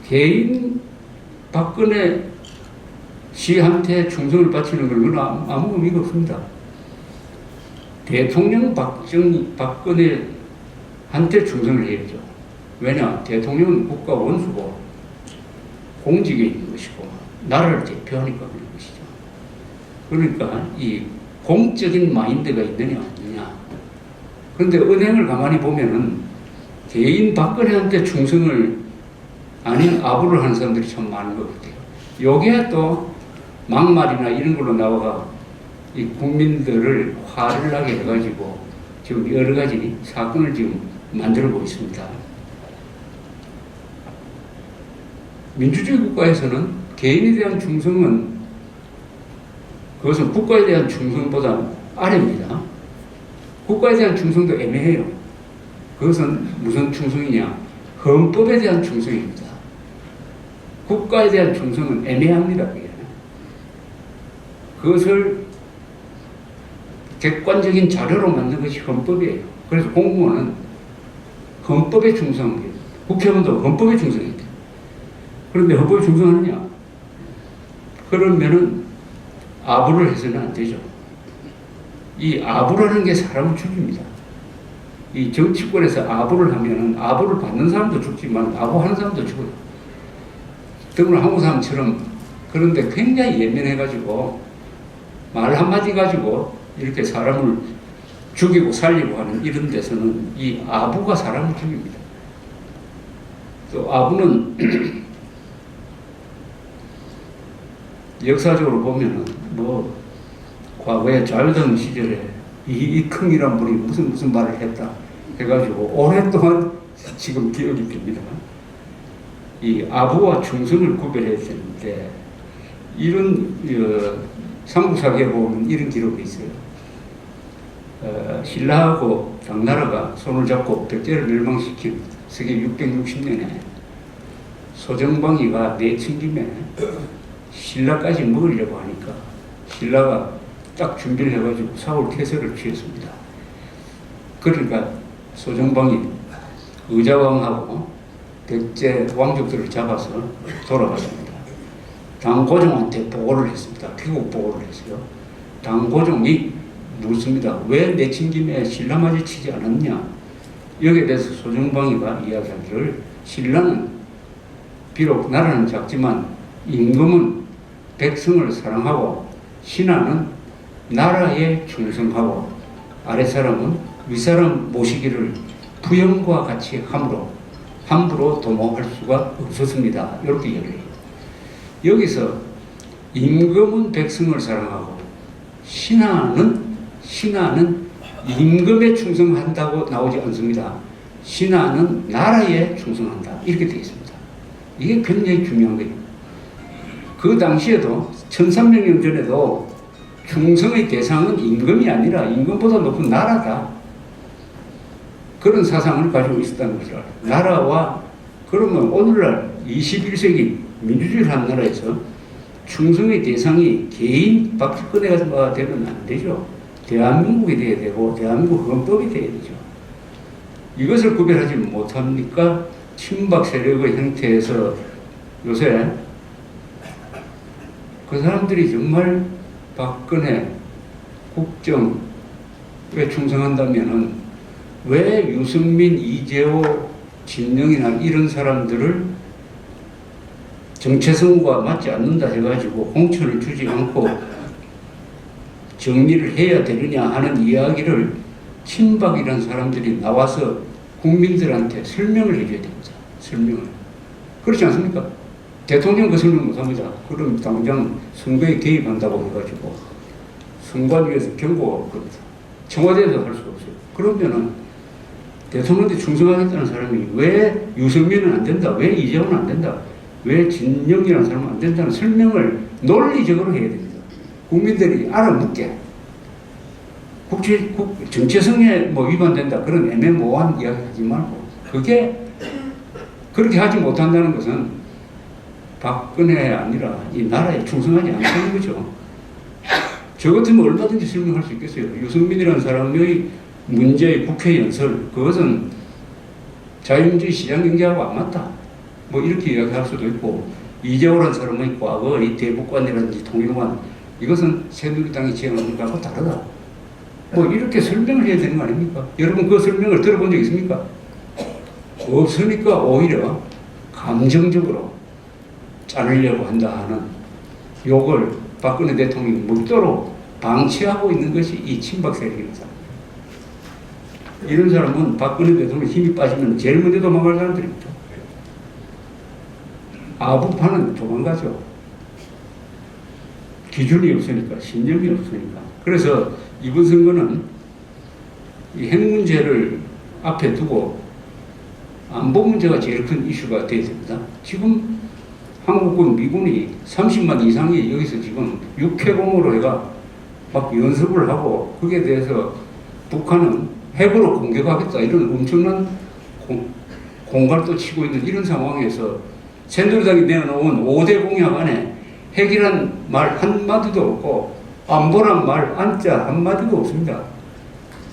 개인 박근혜 씨한테 충성을 바치는 건 아무 의미가 없습니다. 대통령 박근혜한테 충성을 해야죠. 왜냐? 대통령은 국가 원수고 공직에 있는 것이고 나라를 대표하니까 그런 것이죠. 그러니까 이 공적인 마인드가 있느냐 없느냐. 그런데 은행을 가만히 보면은 개인 박근혜한테 충성을 아닌 아부를 하는 사람들이 참 많은 것 같아요. 요게 또 막말이나 이런 걸로 나와가 이 국민들을 화를 나게 해가지고 지금 여러 가지 사건을 지금 만들어보고 있습니다. 민주주의 국가에서는 개인에 대한 충성은 그것은 국가에 대한 충성보다 아래입니다. 국가에 대한 충성도 애매해요. 그것은 무슨 충성이냐? 헌법에 대한 충성입니다. 국가에 대한 충성은 애매합니다. 그것을 객관적인 자료로 만든 것이 헌법이에요. 그래서 공무원은 헌법에 충성합니다. 국회의원도 헌법에 충성합니다. 그런데 헌법에 충성하느냐? 그러면은 아부를 해서는 안 되죠. 이 아부라는 게 사람을 죽입니다. 이 정치권에서 아부를 하면은 아부를 받는 사람도 죽지만 아부하는 사람도 죽어요. 더구나 한국 사람처럼 그런데 굉장히 예민해가지고 말 한마디 가지고 이렇게 사람을 죽이고 살리고 하는 이런 데서는 이 아부가 사람을 죽입니다. 또 아부는 역사적으로 보면은 뭐 과거에 자유당 시절에 이익흥이란 분이 무슨 말을 했다 해가지고 오랫동안 지금 기억이 됩니다. 이 아부와 충성을 구별해야 되는데 이런 삼국사기에 보면 이런 기록이 있어요. 신라하고 당나라가 손을 잡고 백제를 멸망시킨 서기 660년에 소정방이가 내친 김에 신라까지 먹으려고 하니까 신라가 딱 준비를 해가지고 사울퇴설을 취했습니다. 그러니까 소정방이 의자왕하고 백제 왕족들을 잡아서 돌아갔습니다. 당고종한테 보고를 했습니다. 귀국 보고를 했어요. 당고종이 묻습니다. 왜 내친 김에 신라맞이 치지 않았냐? 여기에 대해서 소정방이가 이야기하기를 신라는 비록 나라는 작지만 임금은 백성을 사랑하고 신하는 나라에 충성하고 아랫사람은 윗사람 모시기를 부영과 같이 함부로 도모할 수가 없었습니다. 이렇게 이야기해요. 여기서 임금은 백성을 사랑하고 신하는 임금에 충성한다고 나오지 않습니다. 신하는 나라에 충성한다. 이렇게 되어 있습니다. 이게 굉장히 중요한 거예요. 그 당시에도 1300년 전에도 충성의 대상은 임금이 아니라 임금보다 높은 나라다. 그런 사상을 가지고 있었다는 것을 알아요. 나라와 그러면 오늘날 21세기 민주주의를 한 나라에서 충성의 대상이 개인 박근혜가 되면 안 되죠. 대한민국이 돼야 되고 대한민국 헌법이 돼야 되죠. 이것을 구별하지 못합니까? 친박 세력의 형태에서 요새 그 사람들이 정말 박근혜 국정에 충성한다면은 왜 유승민, 이재호, 진영이나 이런 사람들을 정체성과 맞지 않는다 해가지고 공천을 주지 않고 정리를 해야 되느냐 하는 이야기를 친박이라는 사람들이 나와서 국민들한테 설명을 해줘야 됩니다. 설명을. 그렇지 않습니까? 대통령 그 설명 못합니다. 그럼 당장 선거에 개입한다고 해가지고 선관위에서 경고가 없거든요. 청와대에서 할 수가 없어요. 그러면은 대통령한테 충성하겠다는 사람이 왜 유승민은 안 된다, 왜 이재호는 안 된다, 왜 진영이라는 사람은 안 된다는 설명을 논리적으로 해야 됩니다. 국민들이 알아듣게. 정체성에 뭐 위반된다 그런 애매모호한 이야기 하지 말고 그게 그렇게 하지 못한다는 것은 박근혜 아니라 이 나라에 충성하지 않다는 거죠. 저 같으면 얼마든지 설명할 수 있겠어요. 유승민이라는 사람의 문제의 국회 연설, 그것은 자유민주주의 시장경제하고 안 맞다. 뭐 이렇게 이야기할 수도 있고, 이재호라는 사람의 과거의 대법관이라든지 통일관, 이것은 새누리당이 지향하는 것하고 다르다. 뭐 이렇게 설명을 해야 되는 거 아닙니까? 여러분 그 설명을 들어본 적 있습니까? 없으니까 오히려 감정적으로 자르려고 한다 하는 욕을 박근혜 대통령이 묻도록 방치하고 있는 것이 이 친박 세력입니다. 이런 사람은 박근혜 대통령 힘이 빠지면 제일 먼저 도망갈 사람들입니다. 아부파는 도망가죠. 기준이 없으니까, 신념이 없으니까. 그래서 이번 선거는 이 핵 문제를 앞에 두고 안보 문제가 제일 큰 이슈가 되어야 됩니다. 지금 한국군 미군이 30만 이상이 여기서 지금 육해공으로 해가 막 연습을 하고 거기에 대해서 북한은 핵으로 공격하겠다 이런 엄청난 공갈도 치고 있는 이런 상황에서 새누리당이 내놓은 5대 공약 안에 핵이란 말 한마디도 없고 안보란 말 안자 한마디도 없습니다.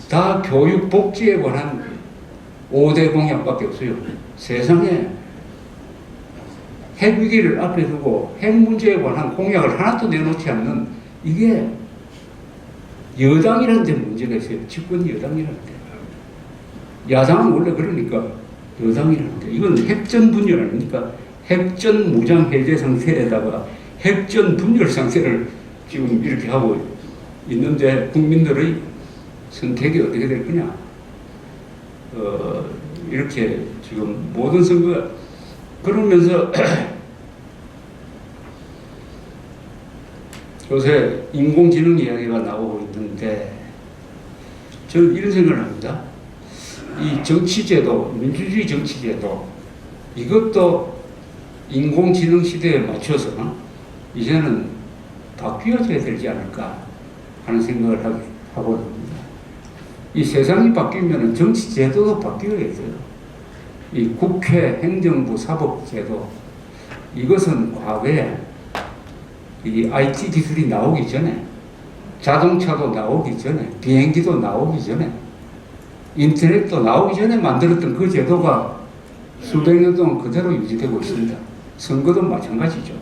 다 교육 복지에 관한 5대 공약밖에 없어요. 세상에 핵 위기를 앞에 두고 핵 문제에 관한 공약을 하나도 내놓지 않는 이게 여당이라는 데 문제가 있어요. 집권 여당이라는 데. 야당은 원래 그러니까 여당이라는 데. 이건 핵전 분열 아닙니까? 핵전 무장 해제 상태에다가 핵전 분열 상태를 지금 이렇게 하고 있는데 국민들의 선택이 어떻게 될 거냐? 이렇게 지금 모든 선거가 그러면서 요새 인공지능 이야기가 나오고 있는데 저는 이런 생각을 합니다. 이 정치제도, 민주주의 정치제도 이것도 인공지능 시대에 맞춰서 이제는 바뀌어져야 되지 않을까 하는 생각을 하고 있습니다. 이 세상이 바뀌면 정치제도도 바뀌어야 돼요. 이 국회, 행정부, 사법제도 이것은 과거에 이 IT 기술이 나오기 전에 자동차도 나오기 전에 비행기도 나오기 전에 인터넷도 나오기 전에 만들었던 그 제도가 수백 년 동안 그대로 유지되고 있습니다. 선거도 마찬가지죠.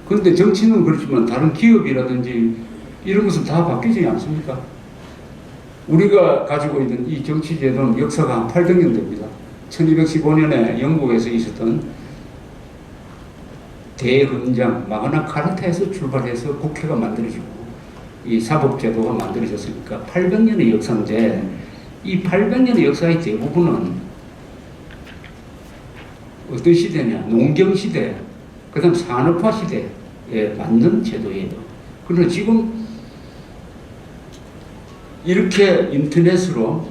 그런데 정치는 그렇지만 다른 기업이라든지 이런 것은 다 바뀌지 않습니까? 우리가 가지고 있는 이 정치제도는 역사가 한 800년 됩니다. 1215년에 영국에서 있었던 대헌장 마그나 카르타에서 출발해서 국회가 만들어지고 이 사법제도가 만들어졌으니까 800년의 역사인데 이 800년의 역사의 대부분은 어떤 시대냐? 농경시대, 그 다음 산업화 시대에 맞는 제도예요. 그러나 지금 이렇게 인터넷으로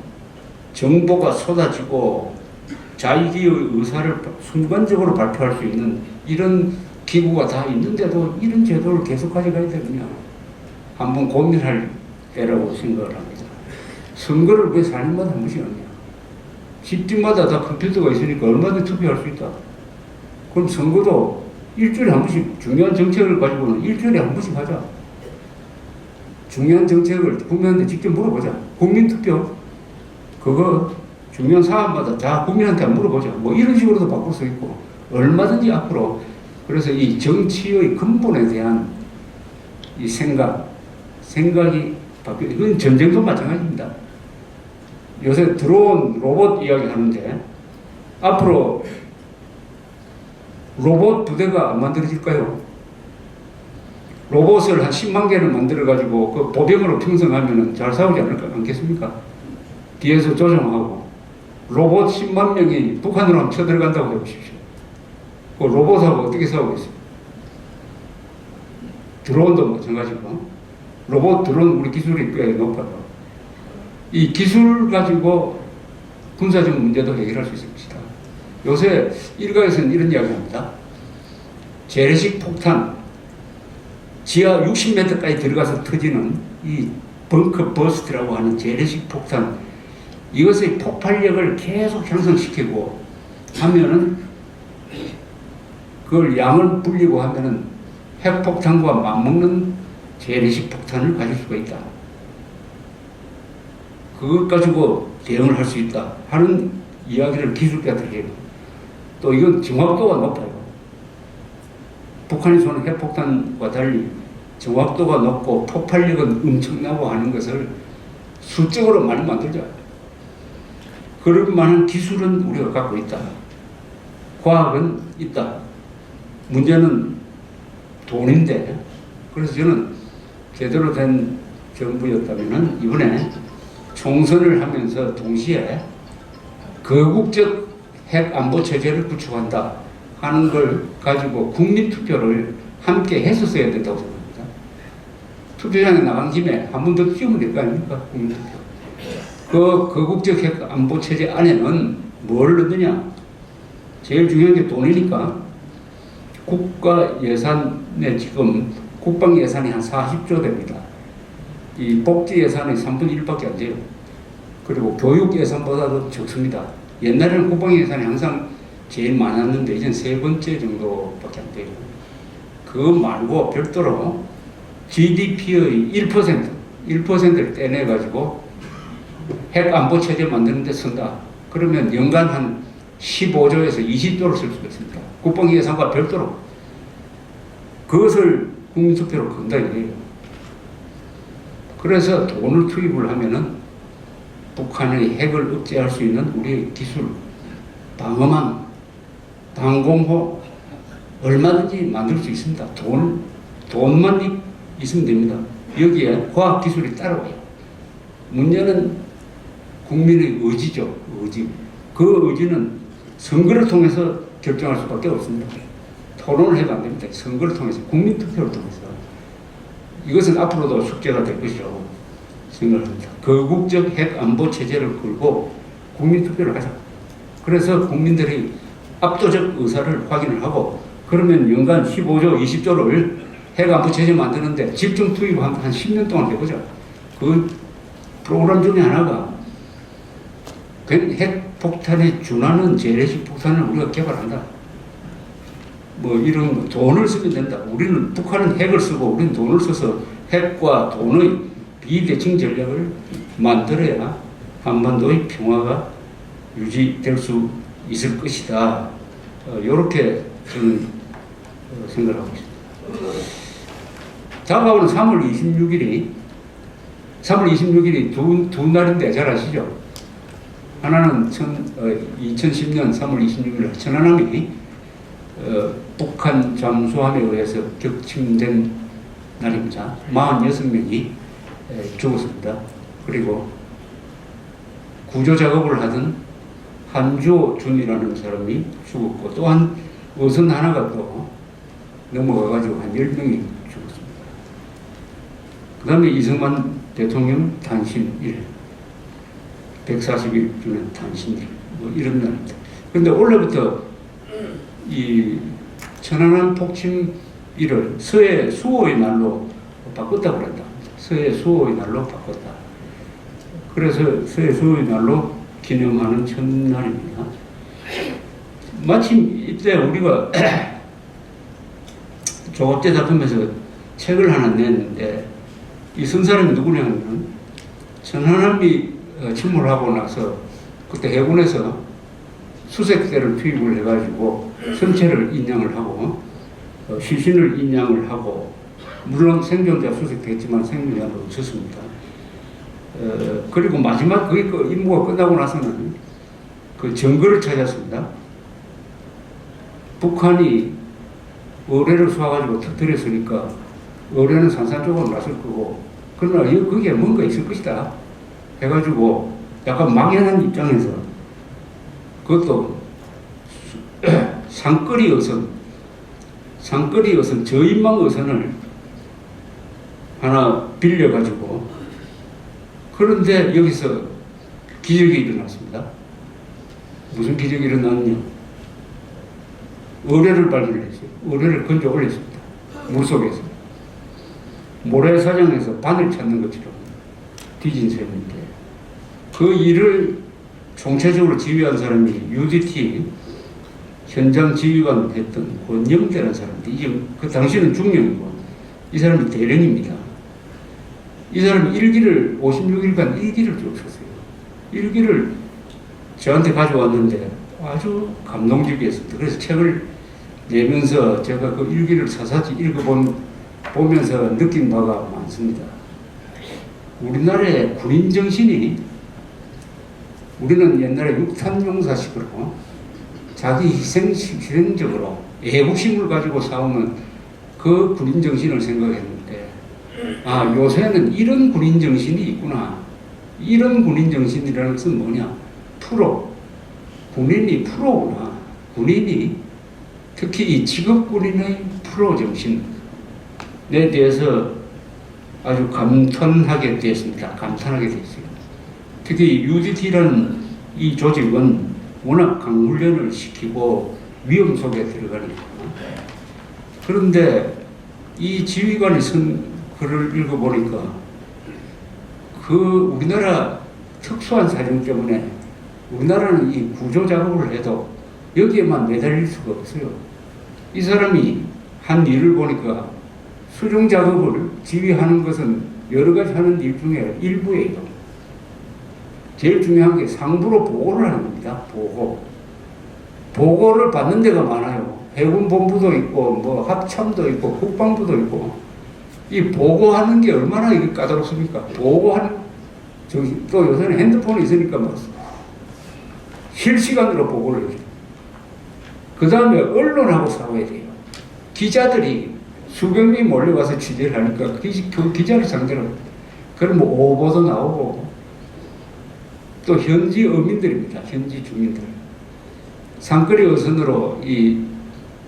정보가 쏟아지고 자기의 의사를 순간적으로 발표할 수 있는 이런 기구가 다 있는데도 이런 제도를 계속 가져가야 되느냐 한번 고민할 때라고 생각을 합니다. 선거를 왜 4년마다 한 번씩 하냐? 집집마다 다 컴퓨터가 있으니까 얼마든지 투표할 수 있다. 그럼 선거도 일주일에 한 번씩 중요한 정책을 가지고는 일주일에 한 번씩 하자. 중요한 정책을 국민한테 직접 물어보자. 국민투표 그거 중요한 사안마다 다 국민한테 물어보자. 뭐 이런 식으로도 바꿀 수 있고 얼마든지 앞으로. 그래서 이 정치의 근본에 대한 이 생각이 바뀌어. 이건 전쟁도 마찬가지입니다. 요새 드론 로봇 이야기 하는데 앞으로 로봇 부대가 안 만들어질까요? 로봇을 한 10만 개를 만들어가지고 그 보병으로 편성하면 잘 싸우지 않겠습니까? 뒤에서 조정하고 로봇 10만 명이 북한으로 한번 쳐들어간다고 해보십시오. 그 로봇하고 어떻게 싸우겠어요? 드론도 마찬가지고 로봇 드론 우리 기술이 꽤 높아요. 이 기술 가지고 군사적 문제도 해결할 수 있습니다. 요새 일각에서는 이런 이야기합니다. 재래식 폭탄 지하 60m까지 들어가서 터지는 이 벙커 버스트라고 하는 재래식 폭탄 이것의 폭발력을 계속 향상시키고 하면은 그걸 양을 불리고 하면은 핵폭탄과 맞먹는 재래식 폭탄을 가질 수가 있다. 그것 가지고 대응을 할 수 있다 하는 이야기를 기술자들이 해요. 또 이건 정확도가 높아요. 북한이 쏘는 핵폭탄과 달리 정확도가 높고 폭발력은 엄청나고 하는 것을 수적으로 많이 만들자. 그럴 만한 기술은 우리가 갖고 있다. 과학은 있다. 문제는 돈인데 그래서 저는 제대로 된 정부였다면 이번에 총선을 하면서 동시에 거국적 핵 안보 체제를 구축한다 하는 걸 가지고 국민 투표를 함께 했었어야 된다고 생각합니다. 투표장에 나간 김에 한 번 더 띄우면 될 거 아닙니까? 국민 투표. 그 거국적 핵 안보 체제 안에는 뭘 넣느냐? 제일 중요한 게 돈이니까 국가 예산에 지금 국방 예산이 한 40조 됩니다. 이 복지 예산이 3분의 1밖에 안 돼요. 그리고 교육 예산보다도 적습니다. 옛날에는 국방 예산이 항상 제일 많았는데 이젠 세 번째 정도밖에 안 돼요. 그거 말고 별도로 GDP의 1%를 떼내가지고 핵 안보 체제 만드는 데 쓴다. 그러면 연간 한 15조에서 20조를 쓸 수가 있습니다. 국방 예산과 별도로. 그것을 국민투표로 건다 이거예요. 그래서 돈을 투입을 하면은 북한의 핵을 억제할 수 있는 우리의 기술, 방어망, 방공호 얼마든지 만들 수 있습니다. 돈만 있으면 됩니다. 여기에 과학기술이 따라와요. 문제는 국민의 의지죠. 의지. 그 의지는 선거를 통해서 결정할 수밖에 없습니다. 토론을 해도 안 됩니다. 선거를 통해서, 국민투표를 통해서. 이것은 앞으로도 숙제가 될 것이라고 생각합니다. 거국적 핵 안보 체제를 걸고 국민투표를 하자. 그래서 국민들이 압도적 의사를 확인을 하고, 그러면 연간 15조, 20조를 핵 안보 체제 만드는데 집중 투입 한 10년 동안 해보자. 그 프로그램 중에 하나가 핵 폭탄에 준하는 재래식 폭탄을 우리가 개발한다. 뭐 이런 돈을 쓰면 된다. 우리는 북한은 핵을 쓰고 우리는 돈을 써서 핵과 돈의 비대칭 전략을 만들어야 한반도의 평화가 유지될 수 있을 것이다. 이렇게 저는 생각하고 있습니다. 다가오는 3월 26일이 두 날인데 잘 아시죠? 하나는 2010년 3월 26일 천안함이 북한 잠수함에 의해서 격침된 날입니다. 46명이 죽었습니다. 그리고 구조 작업을 하던 한주준이라는 사람이 죽었고, 또한 어선 하나가 또 넘어가가지고 한 10명이 죽었습니다. 그 다음에 이승만 대통령 탄신일, 140일 주년 탄신일, 뭐 이런 날입니다. 그런데 올해부터 이 천안함 폭침일을 서해 수호의 날로 바꿨다고 그랬다. 서해 수호의 날로 바꿨다. 그래서 서해 수호의 날로 기념하는 첫날입니다. 마침 이때 우리가 조갑제 다툼에서 책을 하나 냈는데, 이 쓴 사람이 누구냐면 천안함이 침몰하고 나서 그때 해군에서 수색대를 투입을 해가지고 선체를 인양을 하고 시신을 인양을 하고, 물론 생존자 수색됐지만 생존자는 없었습니다. 그리고 마지막 그 임무가 끝나고 나서는 그 증거를 찾았습니다. 북한이 어뢰를 쏴가지고 터뜨렸으니까 어뢰는 산산조각 났을 거고, 그러나 거기에 뭔가 있을 것이다 해가지고 약간 막연한 입장에서 그것도 상거리 어선, 저인망 어선을 하나 빌려가지고, 그런데 여기서 기적이 일어났습니다. 무슨 기적이 일어났냐? 어뢰를 발견했어요. 어뢰를 건져 올렸습니다. 물속에서. 모래사장에서 바늘 찾는 것처럼 뒤진 셈인데, 그 일을 총체적으로 지휘한 사람이 UDT 현장 지휘관 했던 권영대라는 사람인데, 그 당시는 중령이고 이 사람이 대령입니다. 이 사람이 56일간 일기를 쭉 썼어요. 일기를 저한테 가져왔는데 아주 감동적이었습니다. 그래서 책을 내면서 제가 그 일기를 사사지 읽어보면서 느낀 바가 많습니다. 우리나라의 군인 정신이, 우리는 옛날에 육탄용사식으로 자기 희생적으로 애국심을 가지고 싸우는 그 군인 정신을 생각했는데, 아, 요새는 이런 군인 정신이 있구나. 이런 군인 정신이라는 것은 뭐냐? 프로. 군인이 프로구나. 군인이 특히 이 직업군인의 프로 정신에 대해서 아주 감탄하게 되었습니다. 감탄하게 되었어요. 특히 UDT라는 이 조직은 워낙 강훈련을 시키고 위험 속에 들어가니까. 그런데 이 지휘관이 쓴 글을 읽어보니까 그 우리나라 특수한 사정 때문에 우리나라는 이 구조 작업을 해도 여기에만 매달릴 수가 없어요. 이 사람이 한 일을 보니까 수중 작업을 지휘하는 것은 여러 가지 하는 일 중에 일부예요. 제일 중요한 게 상부로 보고를 하는 겁니다. 보고를 받는 데가 많아요. 해군 본부도 있고, 뭐 합참도 있고, 국방부도 있고. 이 보고하는 게 얼마나 이게 까다롭습니까? 보고하는, 또 요새는 핸드폰이 있으니까 뭐 실시간으로 보고를 해요. 그 다음에 언론하고 싸워야 돼요. 기자들이 수백 명이 몰려와서 취재를 하니까 그 기자를 상대로, 그럼 뭐 오보도 나오고, 또 현지 어민들입니다. 현지 주민들. 산거리 어선으로 이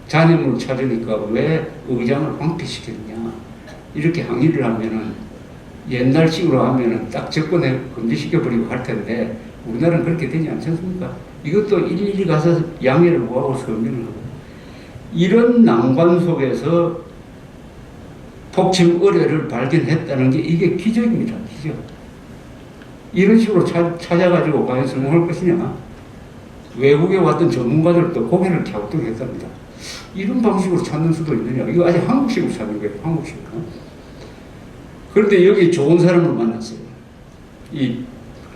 잔해물을 찾으니까 왜 의장을 황폐시켰냐. 이렇게 항의를 하면은 옛날식으로 하면은 딱 접근해 금지시켜버리고 할 텐데 우리나라는 그렇게 되지 않습니까? 이것도 일일이 가서 양해를 구하고 서명을 하고. 이런 난관 속에서 폭침 의뢰를 발견했다는 게 이게 기적입니다. 기적. 이런 식으로 찾아가지고 과연 성공할 것이냐. 외국에 왔던 전문가들도 고개를 갸우뚱했답니다. 이런 방식으로 찾는 수도 있느냐. 이거 아직 한국식으로 찾는 거예요. 한국식으로. 그런데 여기 좋은 사람을 만났어요. 이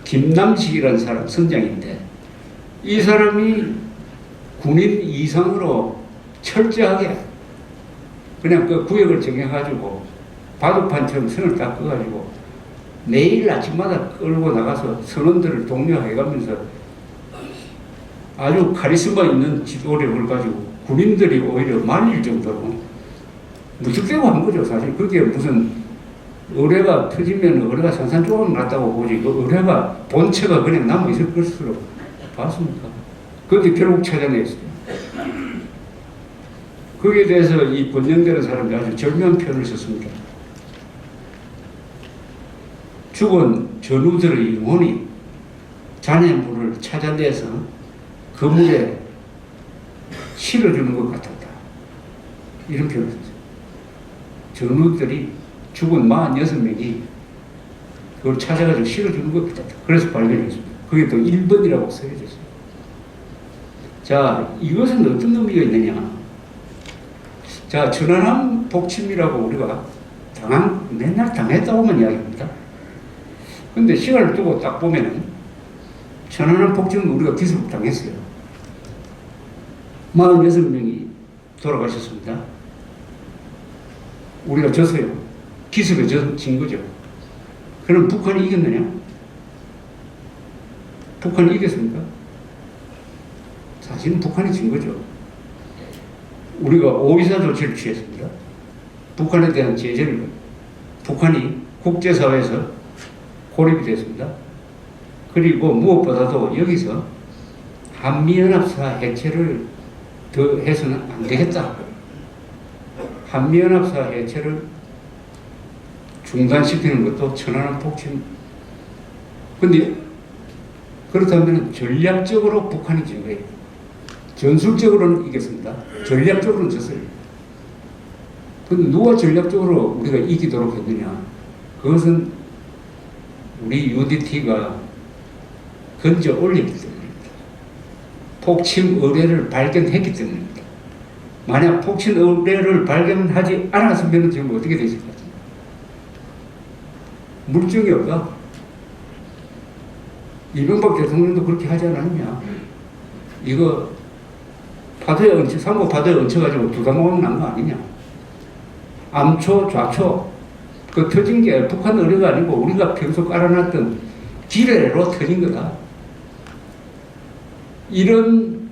김남식이라는 사람, 선장인데 이 사람이 군인 이상으로 철저하게 그냥 그 구역을 정해가지고 바둑판처럼 선을 딱 꺼가지고 매일 아침마다 끌고 나가서 선원들을 독려해가면서 아주 카리스마 있는 지도력을 가지고 군인들이 오히려 말릴 정도로 무턱대고 한 거죠. 사실 그게 무슨 의뢰가 터지면 의뢰가 산산조각 났다고 보지 그 의뢰가 본체가 그냥 남아있을 것으로 봤습니까? 그런데 결국 찾아냈어요. 거기에 대해서 이 권영대라는 사람이 아주 절묘한 표현을 썼습니다. 죽은 전우들의 영혼이 잔해물을 찾아내서 그 물에 실어주는 것 같았다. 이런 표현을 썼어요. 전우들이 죽은 46명이 그걸 찾아가지고 실어주는 것 같았다. 그래서 발견했습니다. 그게 또 1번이라고 써져있어요. 자, 이것은 어떤 의미가 있느냐. 자, 천안함 복침이라고 우리가 맨날 당했다고만 이야기합니다. 근데 시간을 두고 딱 보면은 천안함 복침은 우리가 기습 당했어요. 46명이 돌아가셨습니다. 우리가 졌어요. 기습에 진 거죠. 그럼 북한이 이겼느냐? 북한이 이겼습니까? 사실은 북한이 진 거죠. 우리가 오이사 조치를 취했습니다. 북한에 대한 제재를 북한이 국제사회에서 고립이 됐습니다. 그리고 무엇보다도 여기서 한미연합사 해체를 더 해서는 안 되겠다. 한미연합사 해체를 중단시키는 것도 천안함 폭침. 근데 그렇다면 전략적으로 북한이 진 거예요. 전술적으로는 이겼습니다. 전략적으로는 졌어요. 근데 누가 전략적으로 우리가 이기도록 했느냐? 그것은 우리 UDT가 건져 올렸기 때문입니다. 폭침 의뢰를 발견했기 때문입니다. 만약 폭침 의뢰를 발견하지 않았으면 지금 어떻게 되실 것 같습니까? 물증이 없다. 이명박 대통령도 그렇게 하지 않았냐? 이거 파도에 얹혀, 상고 파도에 얹혀가지고 두당공항 난 거 아니냐? 암초, 좌초, 그 터진 게 북한 의뢰가 아니고 우리가 평소 깔아놨던 지뢰로 터진 거다. 이런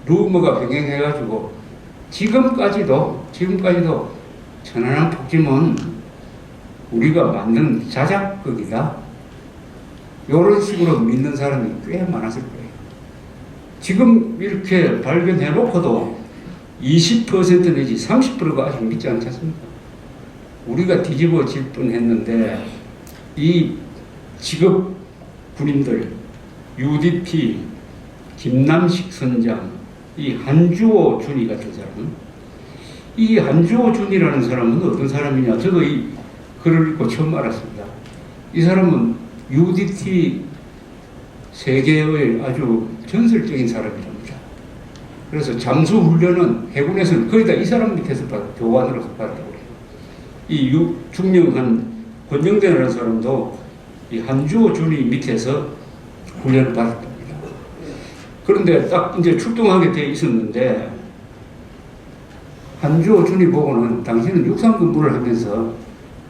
루머가 병행해가지고 지금까지도 천안함 폭침은 우리가 만든 자작극이다. 이런 식으로 믿는 사람이 꽤 많았을 거예요. 지금 이렇게 발견해놓고도 20% 내지 30%가 아직 믿지 않지 않습니까? 우리가 뒤집어질 뻔했는데 이 직업 군인들, UDP, 김남식 선장, 이 한주호 준이 같은 사람은, 이 한주호 준이라는 사람은 어떤 사람이냐? 저도 이 글을 읽고 처음 알았습니다. 이 사람은 UDT 세계의 아주 전설적인 사람이랍니다. 그래서 잠수훈련은 해군에서는 거의 다 이 사람 밑에서 교관으로서 받았다고 해요. 이 중령한 권영대라는 사람도 이 한주호 준이 밑에서 훈련을 받았답니다. 그런데 딱 이제 출동하게 돼 있었는데 한주호 준이 보고는 당신은 육상 근무를 하면서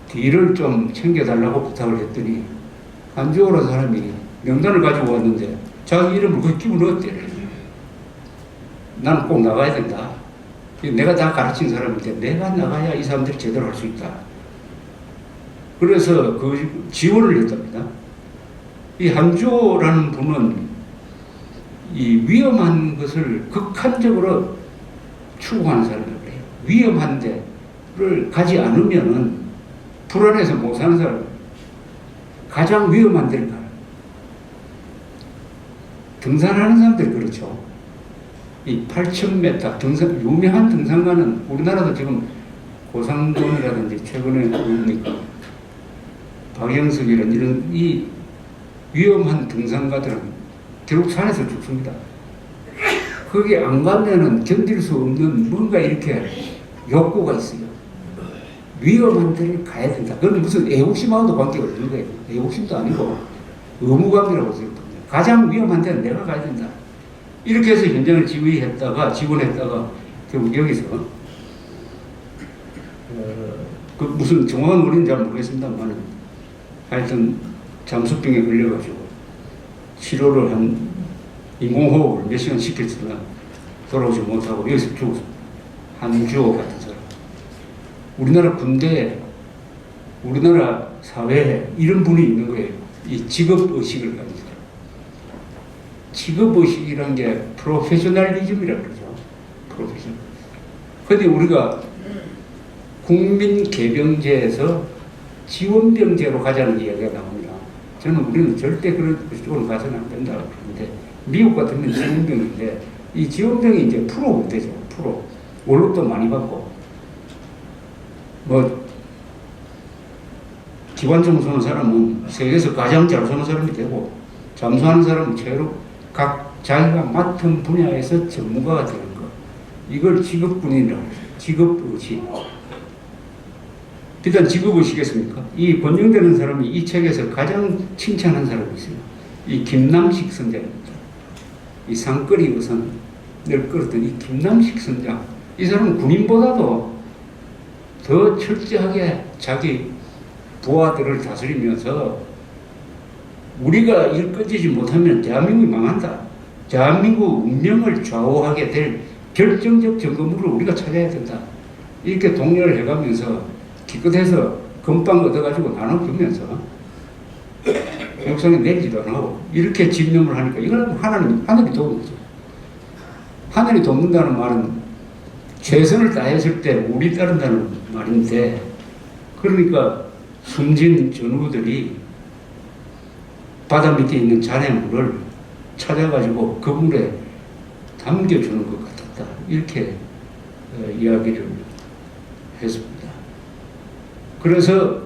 뒤를 좀 챙겨달라고 부탁을 했더니 한주호라는 사람이 명단을 가지고 왔는데 자기 이름을 거기 끼워 넣었대. 나는 꼭 나가야 된다. 내가 다 가르친 사람인데 내가 나가야 이 사람들이 제대로 할 수 있다. 그래서 그 지원을 했답니다. 이 한주호라는 분은 이 위험한 것을 극한적으로 추구하는 사람이에요. 위험한 데를 가지 않으면은 불안해서 못 사는 사람. 가장 위험한 데를 가요. 등산하는 사람들이 그렇죠. 이 8,000m 등산, 유명한 등산가는 우리나라도 지금 고상돈이라든지 최근에 뭡니까 박영석이라는 이런 이 위험한 등산가들은 결국 산에서 죽습니다. 거기 안 가면은 견딜 수 없는 뭔가 이렇게 욕구가 있어요. 위험한 데를 가야 된다. 그건 무슨 애국심하고도 관계가 없는 거예요. 애국심도 아니고 의무감이라고 생각합니다. 가장 위험한 데는 내가 가야 된다. 이렇게 해서 현장을 지휘했다가 지원했다가 결국 여기서 그 무슨 정확한 원인은 잘 모르겠습니다만 하여튼 잠수병에 걸려가지고 치료를 한 인공호흡을 몇 시간 시켰으나 돌아오지 못하고 여기서 죽었습니다. 한주호 같은 사람. 우리나라 군대에, 우리나라 사회에 이런 분이 있는 거예요. 이 직업의식을 가진 사람. 직업의식이란 게 프로페셔널리즘이라고 그러죠. 프로페셔널. 근데 우리가 국민개병제에서 지원병제로 가자는 이야기가 나옵니다. 저는 우리는 절대 그런 쪽으로 가서는 안 된다고 그러는데, 미국 같으면 지원병인데, 이 지원병이 이제 프로 군대죠. 프로. 월급도 많이 받고, 기관총 쏘는 사람은 세계에서 가장 잘 쏘는 사람이 되고, 잠수하는 사람은 최로 각 자기가 맡은 분야에서 전문가가 되는 거. 이걸 직업군인이라고 해요. 직업의식. 일단 직업의식이겠습니까? 이 권영되는 사람이 이 책에서 가장 칭찬한 사람이 있어요. 이 김남식 선장입니다. 이 상거리 의선을 끌었던 이 김남식 선장. 이 사람은 군인보다도 더 철저하게 자기 부하들을 다스리면서 우리가 일 꺼지지 못하면 대한민국이 망한다. 대한민국 운명을 좌우하게 될 결정적 점검물을 우리가 찾아야 된다. 이렇게 독려를 해가면서 기껏해서 금방 얻어가지고 나눠주면서 역상에 내리지도 안 하고 이렇게 집념을 하니까 이걸 하늘이 도운 거죠. 하늘이 돕는다는 말은 최선을 다했을 때 우리 따른다는 말인데, 그러니까 숨진 전우들이 바다 밑에 있는 잔해물을 찾아가지고 그 물에 담겨주는 것 같았다. 이렇게 이야기를 했습니다. 그래서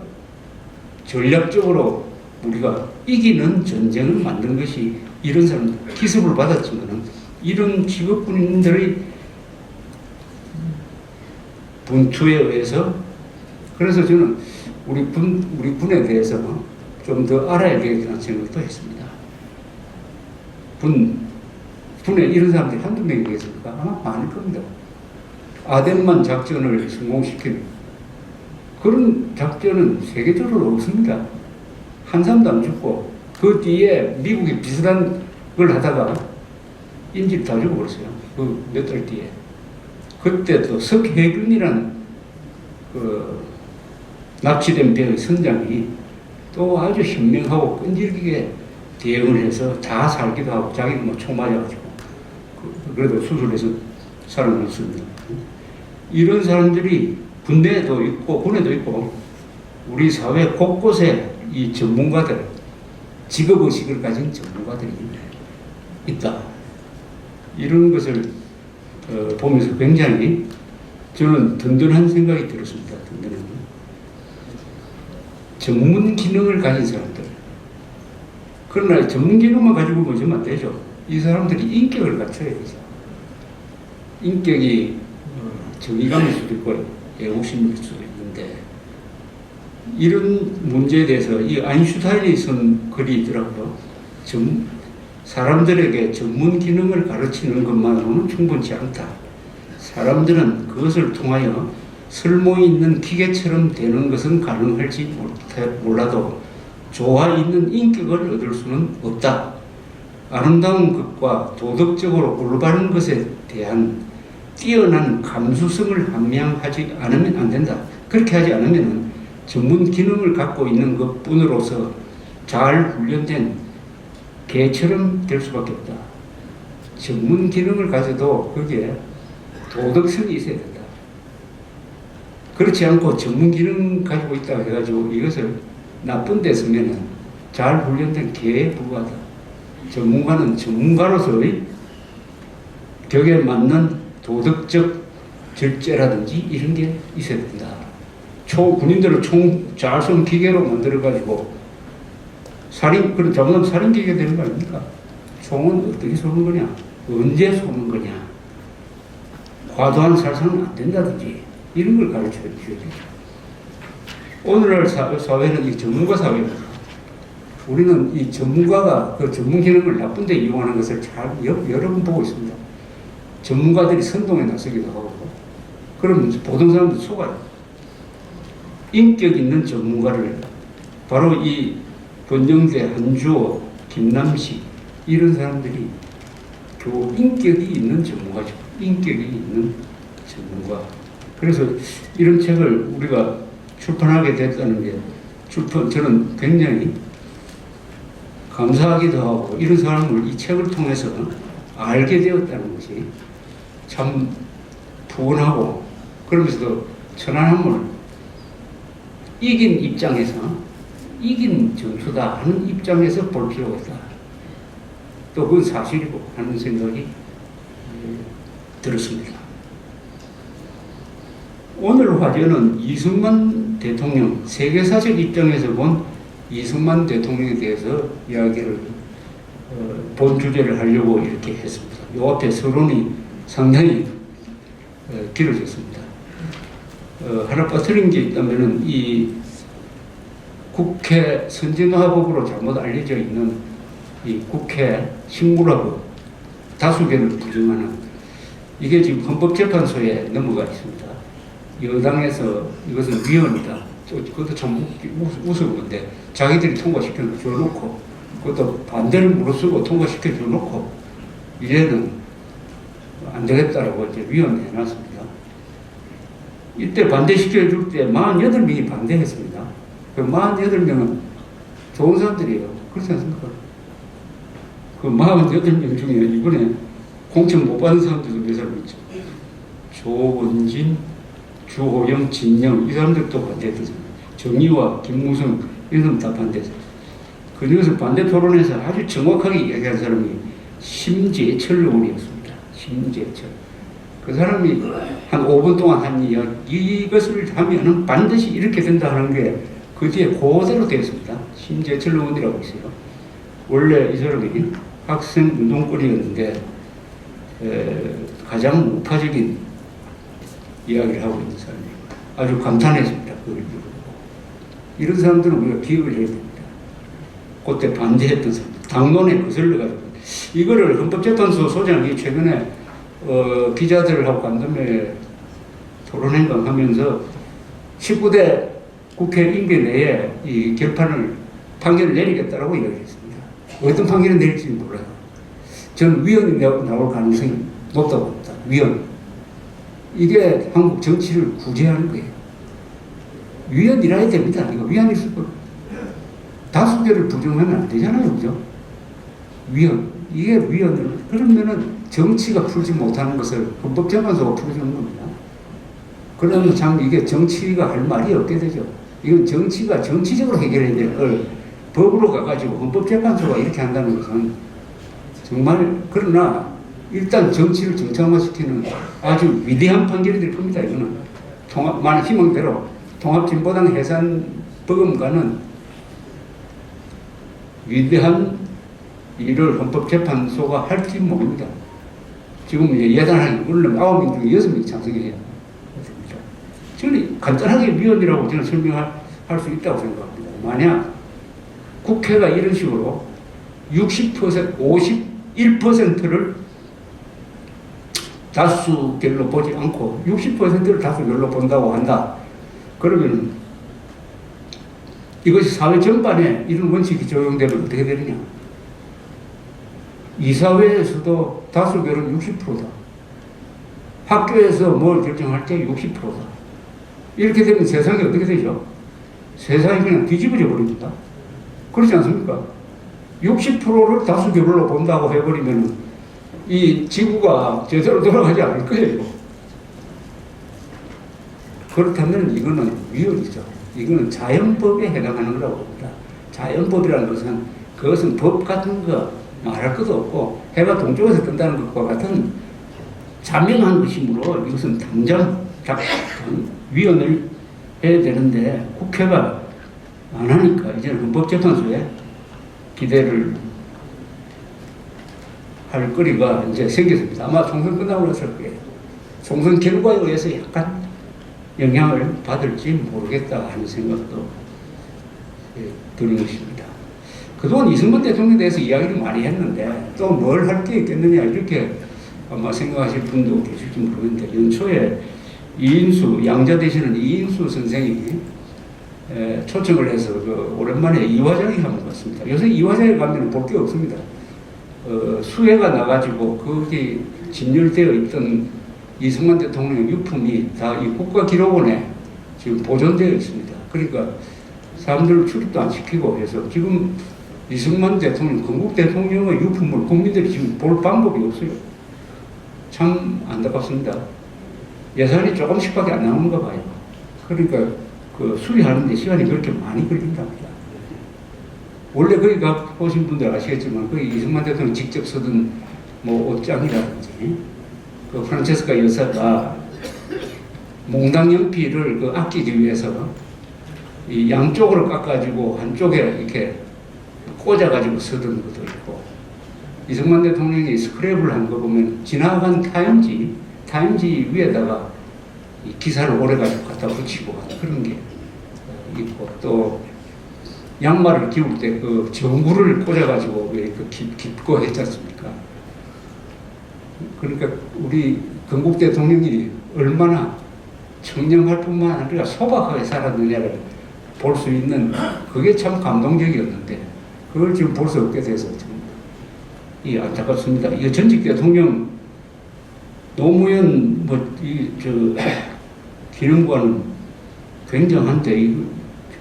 전략적으로 우리가 이기는 전쟁을 만든 것이 이런 사람들, 기습을 받았지만 이런 직업군인들의 분투에 의해서, 그래서 저는 우리 군에 대해서 좀 더 알아야 되겠다는 생각도 했습니다. 군에 이런 사람들이 한두 명이 되겠습니까? 아마 많을 겁니다. 아덴만 작전을 성공시킨 그런 작전은 세계적으로 없습니다. 한 사람도 안 죽고, 그 뒤에 미국이 비슷한 걸 하다가 인질 다 죽어버렸어요. 그 몇 달 뒤에. 그때 또 석해균이라는 그 납치된 배의 선장이 또 아주 현명하고 끈질기게 대응을 해서 다 살기도 하고 자기는 뭐 총 맞아가지고 그래도 수술해서 살아났습니다. 이런 사람들이 군대에도 있고 군에도 있고 우리 사회 곳곳에 이 전문가들, 직업의식을 가진 전문가들이 있다. 이런 것을 보면서 굉장히 저는 든든한 생각이 들었습니다. 든든한 전문 기능을 가진 사람들. 그러나 전문 기능만 가지고 보시면 안 되죠. 이 사람들이 인격을 갖춰야 되죠. 인격이 정의감일 수도 있고 애국심일 수도 있는데 이런 문제에 대해서 이 아인슈타인이 쓴 글이 있더라고요. 사람들에게 전문 기능을 가르치는 것만으로는 충분치 않다. 사람들은 그것을 통하여 쓸모 있는 기계처럼 되는 것은 가능할지 몰라도 조화 있는 인격을 얻을 수는 없다. 아름다운 것과 도덕적으로 올바른 것에 대한 뛰어난 감수성을 함양하지 않으면 안 된다. 그렇게 하지 않으면 전문 기능을 갖고 있는 것뿐으로서 잘 훈련된 개처럼 될 수밖에 없다. 전문 기능을 가져도 거기에 도덕성이 있어야 된다. 그렇지 않고 전문 기능 가지고 있다고 해가지고 이것을 나쁜 데 쓰면은 잘 훈련된 개에 불과하다. 전문가는 전문가로서의 격에 맞는 도덕적 절제라든지 이런 게 있어야 된다. 군인들을 총 잘 쏜 기계로 만들어가지고 그런 잘못하면 살인 기계 되는 거 아닙니까? 총은 어떻게 쏘는 거냐? 언제 쏘는 거냐? 과도한 살상은 안 된다든지 이런 걸 가르쳐 줘야 되죠. 오늘날 사회는 이 전문가 사회입니다. 우리는 이 전문가가 그 전문 기능을 나쁜 데 이용하는 것을 여러 번 보고 있습니다. 전문가들이 선동에 나서기도 하고 그러면 보통 사람들 속아요. 인격 있는 전문가를 바로 이 권영대, 한주호, 김남식 이런 사람들이 인격이 있는 전문가죠. 인격이 있는 전문가. 그래서 이런 책을 우리가 출판하게 됐다는 게 저는 굉장히 감사하기도 하고 이런 사람을 이 책을 통해서 알게 되었다는 것이 참 부원하고 그러면서도 천안함을 이긴 입장에서 이긴 전투다 하는 입장에서 볼 필요가 있다. 또 그건 사실이고 하는 생각이 들었습니다. 오늘 화제는 이승만 대통령, 세계사적 입장에서 본 이승만 대통령에 대해서 이야기를 본 주제를 하려고 이렇게 했습니다. 요 앞에 서론이 상당히 길어졌습니다. 하나 빠뜨린 게 있다면은 이 국회 선진화법으로 잘못 알려져 있는 이 국회 식물화법 다수결을 부정하는 이게 지금 헌법재판소에 넘어가 있습니다. 여당에서 이것은 위헌이다. 그것도 참 우스운 건데 자기들이 통과시켜 줘놓고 그것도 반대를 무릅쓰고 통과시켜 줘놓고 이제는 안 되겠다라고 이제 위헌해 놨습니다. 이때 반대시켜 줄 때 48명이 반대했습니다. 그 48명은 좋은 사람들이에요. 그렇지 않습니까? 그 48명 중에 이번에 공천 못 받은 사람들도 몇 사람 있죠. 조원진, 주호영, 진영 이 사람들도 반대했습니다. 정의와 김무성 이런 사람 다 반대했어요. 그 중에서 반대 토론에서 아주 정확하게 이야기한 사람이 심재철 의원이었습니다. 심재철. 그 사람이 한 5분 동안 한 이야기, 이것을 하면은 반드시 이렇게 된다 하는 게 그 뒤에 그대로 되었습니다. 심재철 의원이라고 있어요. 원래 이 사람이 학생 운동권이었는데 가장 우파적인 이야기를 하고 있는 사람이에요. 아주 감탄했습니다. 이런 사람들은 우리가 기억을 해야 됩니다. 그때 반대했던 사람들, 당론에 거슬려가지고 이거를 헌법재판소 소장이 최근에 기자들하고 간담회 토론회를 하면서 19대 국회 임기 내에 이 판결을 내리겠다라고 이야기했습니다. 어떤 판결을 내릴지는 몰라요. 저는 위헌이 나올 가능성이 높다고 봅니다. 위헌. 이게 한국 정치를 구제하는 거예요. 위헌이라 해야 됩니다. 이거 위헌이 있을 거. 다수결을 부정하면 안 되잖아요. 그죠? 위헌. 이게 위헌을, 그러면은 정치가 풀지 못하는 것을 헌법재판소가 풀어주는 겁니다. 그러면 참 이게 정치가 할 말이 없게 되죠. 이건 정치가 정치적으로 해결해야 될 걸 법으로 가가지고 헌법재판소가 이렇게 한다는 것은 정말, 그러나 일단 정치를 정상화시키는 아주 위대한 판결이 될 겁니다. 이거는 만약 희망대로 통합진보당 해산법원과는 위대한 일을 헌법재판소가 할지 모릅니다. 지금 예단하는 물론 9명 중에 6명이 찬성해야 됩니다. 저는 간단하게 위헌이라고 저는 설명할 수 있다고 생각합니다. 만약 국회가 이런 식으로 60%, 51%를 다수결로 보지 않고 60%를 다수결로 본다고 한다. 그러면 이것이 사회 전반에 이런 원칙이 적용되면 어떻게 되느냐. 이사회에서도 다수결은 60%다. 학교에서 뭘 결정할 때 60%다. 이렇게 되면 세상이 어떻게 되죠? 세상이 그냥 뒤집어져 버립니다. 그렇지 않습니까? 60%를 다수결로 본다고 해버리면 이 지구가 제대로 돌아가지 않을 거예요. 그렇다면 이거는 위헌이죠. 이거는 자연법에 해당하는 거라고 봅니다. 자연법이라는 것은 그것은 법 같은 거 말할 것도 없고 해가 동쪽에서 뜬다는 것과 같은 자명한 것이므로 이것은 당장 위헌을 해야 되는데 국회가 안 하니까 이제는 헌법재판소에 기대를 할 거리가 이제 생겼습니다. 아마 총선 끝나고 났을 거예요. 총선 결과에 의해서 약간 영향을 받을지 모르겠다 하는 생각도 드는 것입니다. 그동안 이승만 대통령에 대해서 이야기를 많이 했는데 또 뭘 할 게 있겠느냐 이렇게 아마 생각하실 분도 계실지 모르겠는데 연초에 이인수, 양자 되시는 이인수 선생이 초청을 해서 오랜만에 이화장에 한번 갔습니다. 요새 이화장에 가면 볼 게 없습니다. 수해가 나가지고 거기 진열되어 있던 이승만 대통령의 유품이 다 이 국가기록원에 지금 보존되어 있습니다. 그러니까 사람들을 출입도 안 시키고 해서 지금 이승만 대통령, 건국 대통령의 유품을 국민들이 지금 볼 방법이 없어요. 참 안타깝습니다. 예산이 조금씩밖에 안 나오는가 봐요. 그러니까 그 수리하는데 시간이 그렇게 많이 걸린답니다. 원래 거기 가 보신 분들 아시겠지만 거기 이승만 대통령 직접 쓰던 뭐 옷장이라든지 그 프란체스카 여사가 몽당 연필을 그 아끼기 위해서 이 양쪽으로 깎아가지고 한쪽에 이렇게 꽂아가지고 쓰던 것도 있고 이승만 대통령이 스크랩을 한 거 보면 지나간 타임지 위에다가 이 기사를 오래가지고 갖다 붙이고 하는 그런 게 있고 또 양말을 기울 때 그 전구를 꽂아가지고 왜 그 깊고 했지 않습니까? 그러니까 우리 건국 대통령이 얼마나 청렴할 뿐만 아니라 소박하게 살았느냐를 볼 수 있는 그게 참 감동적이었는데 그걸 지금 볼 수 없게 돼서 지금 이 안타깝습니다. 이 전직 대통령 노무현 기념관은 굉장한데 이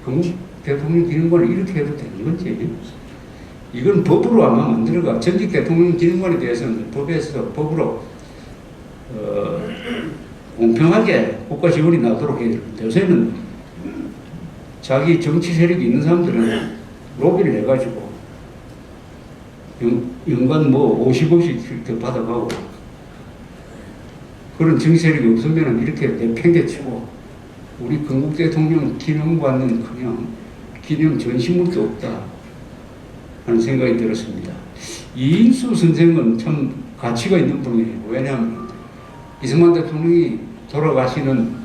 건국 대통령 기념관을 이렇게 해도 되는 건지 이건 법으로 아마 만들어가 전직 대통령 기념관에 대해서는 법에서 법으로 공평하게 국가 지원이 나도록 해야 됩니다. 요새는 자기 정치 세력이 있는 사람들은 로비를 해가지고 연간 뭐 50억씩 이렇게 받아가고 그런 정치 세력이 없으면 이렇게 내팽개치고 우리 건국 대통령 기념관은 그냥 기념 전시물도 없다 하는 생각이 들었습니다. 이인수 선생은 참 가치가 있는 분이에요. 왜냐하면 이승만 대통령이 돌아가시는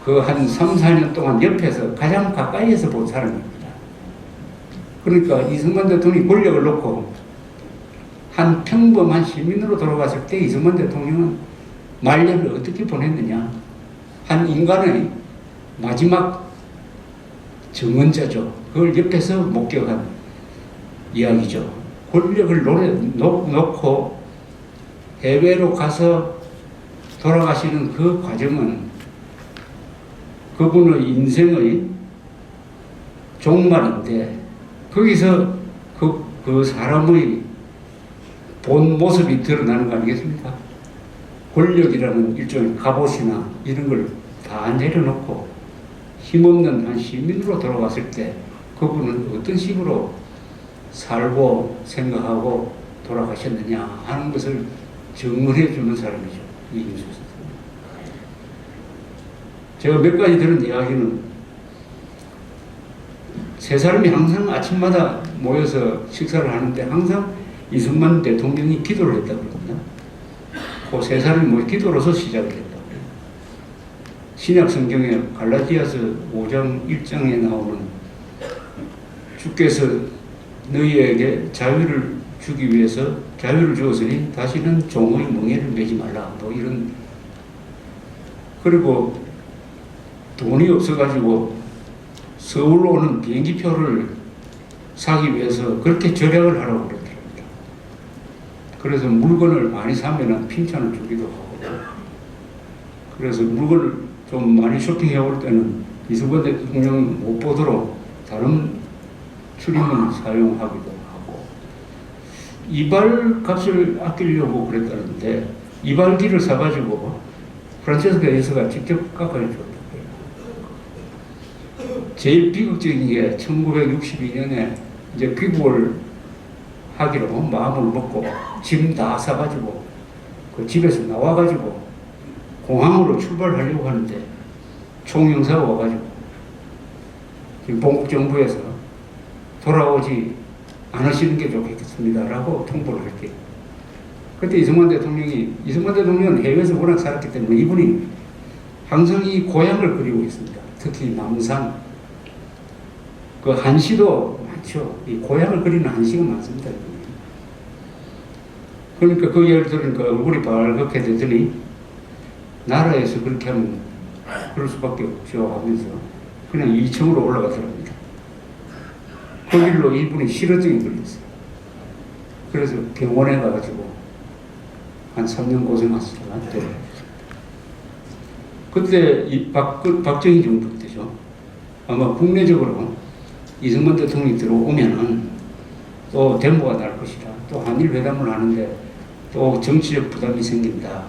그 한 3, 4년 동안 옆에서 가장 가까이에서 본 사람입니다. 그러니까 이승만 대통령이 권력을 놓고 한 평범한 시민으로 돌아갔을 때 이승만 대통령은 말년을 어떻게 보냈느냐. 한 인간의 마지막 정언자죠. 그걸 옆에서 목격한 이야기죠. 권력을 놓고 해외로 가서 돌아가시는 그 과정은 그분의 인생의 종말인데 거기서 그 사람의 본 모습이 드러나는 거 아니겠습니까? 권력이라는 일종의 갑옷이나 이런 걸 다 내려놓고 힘없는 한 시민으로 돌아갔을 때 그분은 어떤 식으로 살고 생각하고 돌아가셨느냐 하는 것을 증언해 주는 사람이죠. 이인수 선생님. 제가 몇 가지 들은 이야기는 세 사람이 항상 아침마다 모여서 식사를 하는데 항상 이승만 대통령이 기도를 했다고 합니다. 그 세 사람이 뭐 기도로서 시작을 했다고. 신약 성경에 갈라디아서 5장 1장에 나오는 주께서 너희에게 자유를 주기 위해서 자유를 주었으니 다시는 종의 멍에를 매지 말라. 뭐 이런. 그리고 돈이 없어가지고 서울로 오는 비행기표를 사기 위해서 그렇게 절약을 하라고 그러더랍니다. 그래서 물건을 많이 사면은 핀찬을 주기도 하고, 그래서 물건을 좀 많이 쇼핑해 올 때는 이승만 대통령 못 보도록 다른 출입문 사용하기도 하고, 이발 값을 아끼려고 그랬다는데 이발기를 사가지고 프란체스코 에이스가 직접 깎아줬다. 제일 비극적인 게 1962년에 이제 귀국을 하기로 마음을 먹고 짐 다 사가지고 그 집에서 나와가지고 공항으로 출발하려고 하는데 총영사가 와가지고 지금 본국 정부에서 돌아오지 않으시는 게 좋겠습니다라고 통보를 할게요. 그때 이승만 대통령은 해외에서 워낙 살았기 때문에 이분이 항상 이 고향을 그리고 있습니다. 특히 남산. 그 한시도 많죠. 이 고향을 그리는 한시가 많습니다. 그러니까 그 예를 들으니까 얼굴이 빨갛게 되더니 나라에서 그렇게 하면 그럴 수밖에 없죠 하면서 그냥 2층으로 올라가더랍니다. 그 일로 이분이 실어증이 걸렸어요. 그래서 병원에 가가지고 한 3년 고생하시다가 돌아가셨습니다. 그때 박정희 정부 때죠. 아마 국내적으로 이승만 대통령이 들어오면은 또 데모가 날 것이다. 또 한일 회담을 하는데 또 정치적 부담이 생긴다.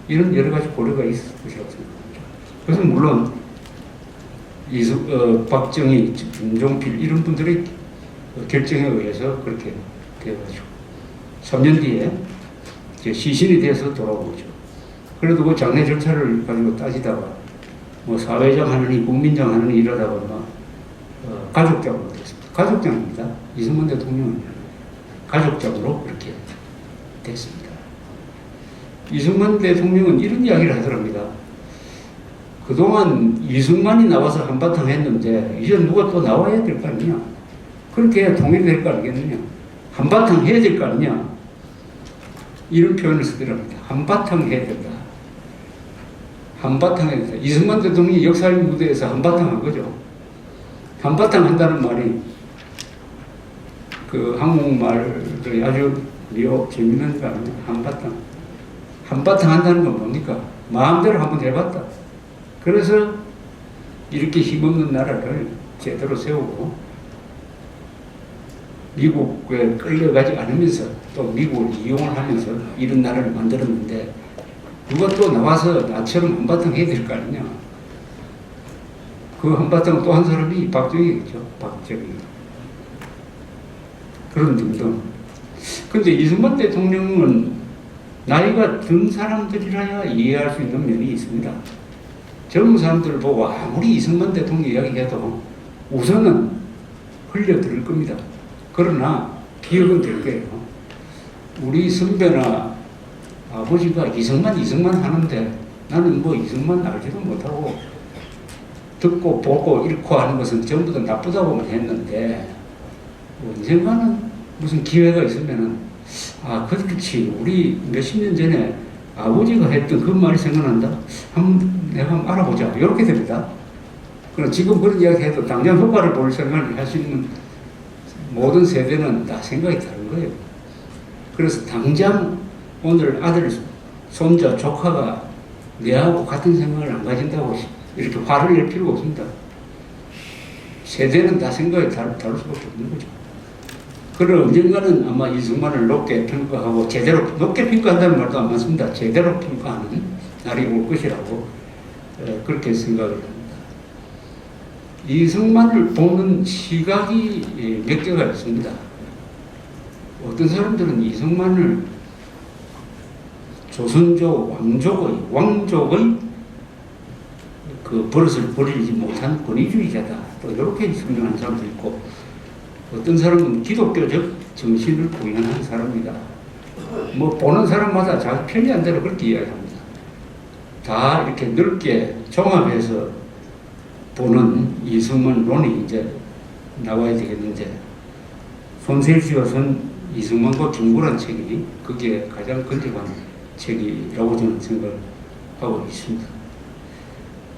이런 여러 가지 고려가 있을 것이라고 생각합니다. 그래서 물론 박정희, 김종필 이런 분들의 결정에 의해서 그렇게 되어가지고 3년 뒤에 이제 시신이 돼서 돌아오죠. 그래도 그 장례 절차를 가지고 따지다가 뭐 사회장 하느니 국민장 하느니 이러다가 막 가족장으로 됐습니다. 가족장입니다. 이승만 대통령은 가족장으로 그렇게 됐습니다. 이승만 대통령은 이런 이야기를 하더랍니다. 그동안 이승만이 나와서 한바탕 했는데 이제 누가 또 나와야 될 거 아니냐. 그렇게 해야 통일이 될 거 아니겠느냐. 한바탕 해야 될 거 아니냐. 이런 표현을 쓰더랍니다. 한바탕 해야 된다. 한바탕 해야 된다. 이승만 대통령이 역사의 무대에서 한바탕 한 거죠. 한바탕 한다는 말이 그 한국말의 아주 재밌는 거 아니에요. 한바탕. 한바탕 한다는 건 뭡니까? 마음대로 한번 해봤다. 그래서 이렇게 힘없는 나라를 제대로 세우고 미국에 끌려가지 않으면서 또 미국을 이용을 하면서 이런 나라를 만들었는데 누가 또 나와서 나처럼 한바탕 해야 될 거 아니냐. 그 한바탕 또 한 사람이 박정희겠죠. 박정희. 그런 등등. 근데 이승만 대통령은 나이가 든 사람들이라야 이해할 수 있는 면이 있습니다. 젊은 사람들을 보고 아무리 이승만 대통령 이야기해도 우선은 흘려들을 겁니다. 그러나 기억은 될 거예요. 우리 선배나 아버지가 이승만 하는데 나는 뭐 이승만 알지도 못하고 듣고 보고 읽고 하는 것은 전부 다 나쁘다고만 했는데 언젠가는 무슨 기회가 있으면은 그렇지. 우리 몇십 년 전에 아버지가 했던 그 말이 생각난다. 내가 한번 알아보자. 이렇게 됩니다. 그럼 지금 그런 이야기 해도 당장 효과를 볼 생각을 하시는 모든 세대는 다 생각이 다른 거예요. 그래서 당장 오늘 아들, 손자, 조카가 내하고 같은 생각을 안 가진다고 이렇게 화를 낼 필요가 없습니다. 세대는 다 생각이 다를 수밖에 없는 거죠. 그런 언젠가는 아마 이승만을 높게 평가하고 제대로 높게 평가한다는 말도 안 맞습니다. 제대로 평가하는 날이 올 것이라고 그렇게 생각을 합니다. 이승만을 보는 시각이 몇 개가 있습니다. 어떤 사람들은 이승만을 조선조 왕족의 그 버릇을 버리지 못한 권위주의자다. 또 이렇게 설명하는 사람도 있고, 어떤 사람은 기독교적 정신을 구현한 사람이다. 뭐 보는 사람마다 자기 편리한 대로 그렇게 이야기합니다. 다 이렇게 넓게 종합해서 보는 이승만론이 이제 나와야 되겠는데, 손세일씨가 쓴 이승만과 김구란 책이 그게 가장 근접한 책이라고 저는 생각하고 있습니다.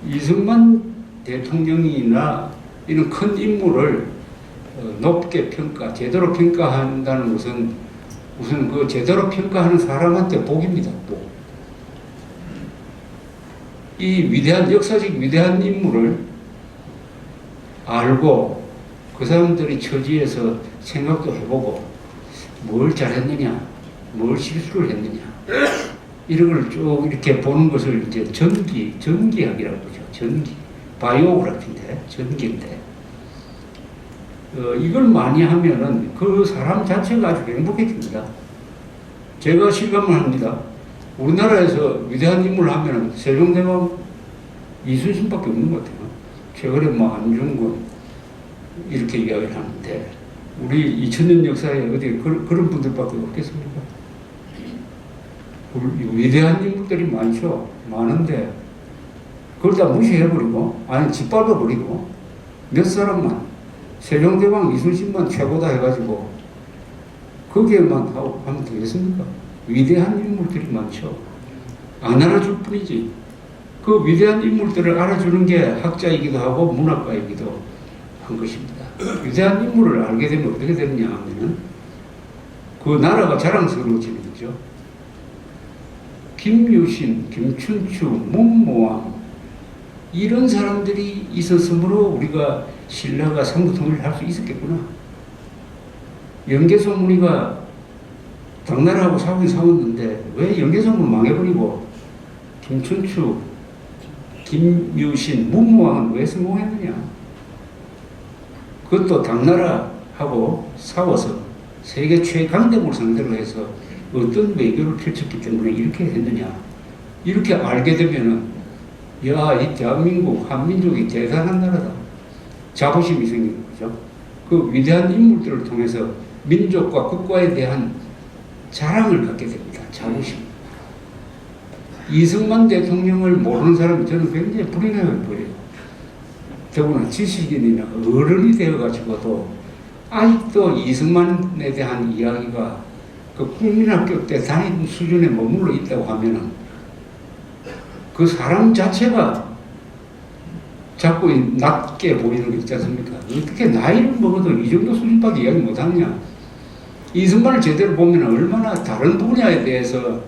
이승만 대통령이나 이런 큰 인물을 높게 제대로 평가한다는 것은 우선 그 제대로 평가하는 사람한테 복입니다. 복. 이 역사적 위대한 인물을 알고 그 사람들이 처지에서 생각도 해보고 뭘 잘했느냐, 뭘 실수를 했느냐, 이런 걸 쭉 이렇게 보는 것을 이제 전기학이라고 그러죠. 바이오그래피인데, 전기인데. 이걸 많이 하면은 그 사람 자체가 아주 행복해집니다. 제가 실감을 합니다. 우리나라에서 위대한 인물을 하면은 세종대왕 이순신밖에 없는 것 같아요. 최근에 뭐 안중근 이렇게 이야기를 하는데, 우리 2000년 역사에 어디 그런 분들밖에 없겠습니까? 위대한 인물들이 많은데 그걸 다 무시해버리고, 아니 짓밟아버리고, 몇 사람만, 세종대왕 이순신만 최고다 해가지고 거기에만 하면 되겠습니까? 위대한 인물들이 많죠. 안 알아줄 뿐이지. 그 위대한 인물들을 알아주는 게 학자이기도 하고 문학가이기도 한 것입니다. 위대한 인물을 알게 되면 어떻게 되느냐 하면은 그 나라가 자랑스러워지는 거죠. 김유신, 김춘추, 문무왕, 이런 사람들이 있었으므로 우리가 신라가 삼국통일을 할 수 있었겠구나. 영계소문이가 당나라하고 싸웠는데 왜 영계소문 망해버리고 김춘추, 김유신, 문무왕은 왜 성공했느냐? 그것도 당나라하고 싸워서 세계 최강대국을 상대로 해서 어떤 외교를 펼쳤기 때문에 이렇게 했느냐. 이렇게 알게 되면은, 야, 이 대한민국, 한민족이 대단한 나라다. 자부심이 생기는 거죠. 그 위대한 인물들을 통해서 민족과 국가에 대한 자랑을 갖게 됩니다. 자부심. 이승만 대통령을 모르는 사람이 저는 굉장히 불행해 보여요. 더구나 지식인이나 어른이 되어가지고도 아직도 이승만에 대한 이야기가 그 국민학교 때 다니는 수준에 머물러 있다고 하면은 그 사람 자체가 자꾸 낮게 보이는 게 있지 않습니까? 어떻게 나이를 먹어도 이 정도 수준밖에 이야기 못하느냐? 이승만을 제대로 보면 얼마나 다른 분야에 대해서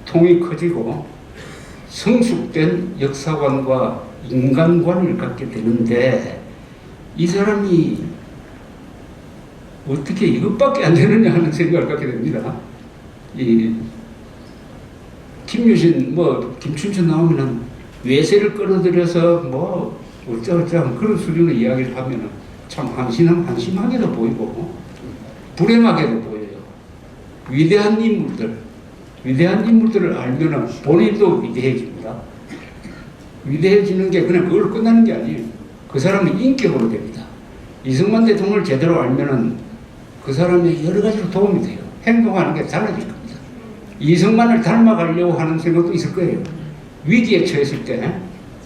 통이 커지고 성숙된 역사관과 인간관을 갖게 되는데, 이 사람이 어떻게 이것밖에 안 되느냐 하는 생각을 갖게 됩니다. 이 김유신, 김춘추 나오면은 외세를 끌어들여서 어쩌고저쩌고 그런 수준의 이야기를 하면은 참 한심하게도 보이고 불행하게도 보여요. 위대한 인물들을 알면은 본인도 위대해집니다. 위대해지는 게 그냥 그걸 끝나는 게 아니에요. 그 사람은 인격으로 됩니다. 이승만 대통령을 제대로 알면은 그 사람의 여러 가지로 도움이 돼요. 행동하는 게 달라질 겁니다. 이승만을 닮아가려고 하는 생각도 있을 거예요. 위기에 처했을 때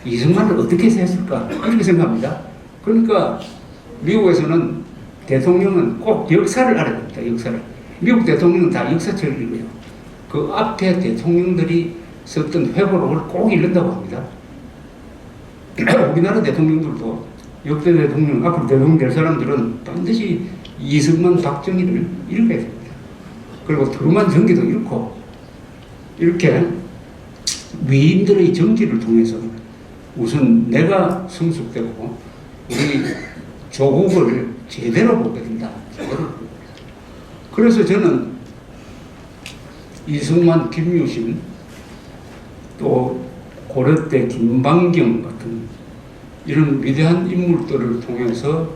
이승만을 어떻게 했을까 이렇게 생각합니다. 그러니까 미국에서는 대통령은 꼭 역사를 알아야 됩니다. 역사를. 미국 대통령은 다 역사책을 읽어요. 그 앞에 대통령들이 썼던 회고록을 꼭 읽는다고 합니다. 우리나라 대통령들도 역대 대통령, 앞으로 대통령 될 사람들은 반드시 이승만, 박정희를 읽어야 됩니다. 그리고 트루만 전기도 읽고, 이렇게 위인들의 전기를 통해서 우선 내가 성숙되고 우리 조국을 제대로 보게 된다. 그래서 저는 이승만, 김유신, 또 고려 때 김방경 같은 이런 위대한 인물들을 통해서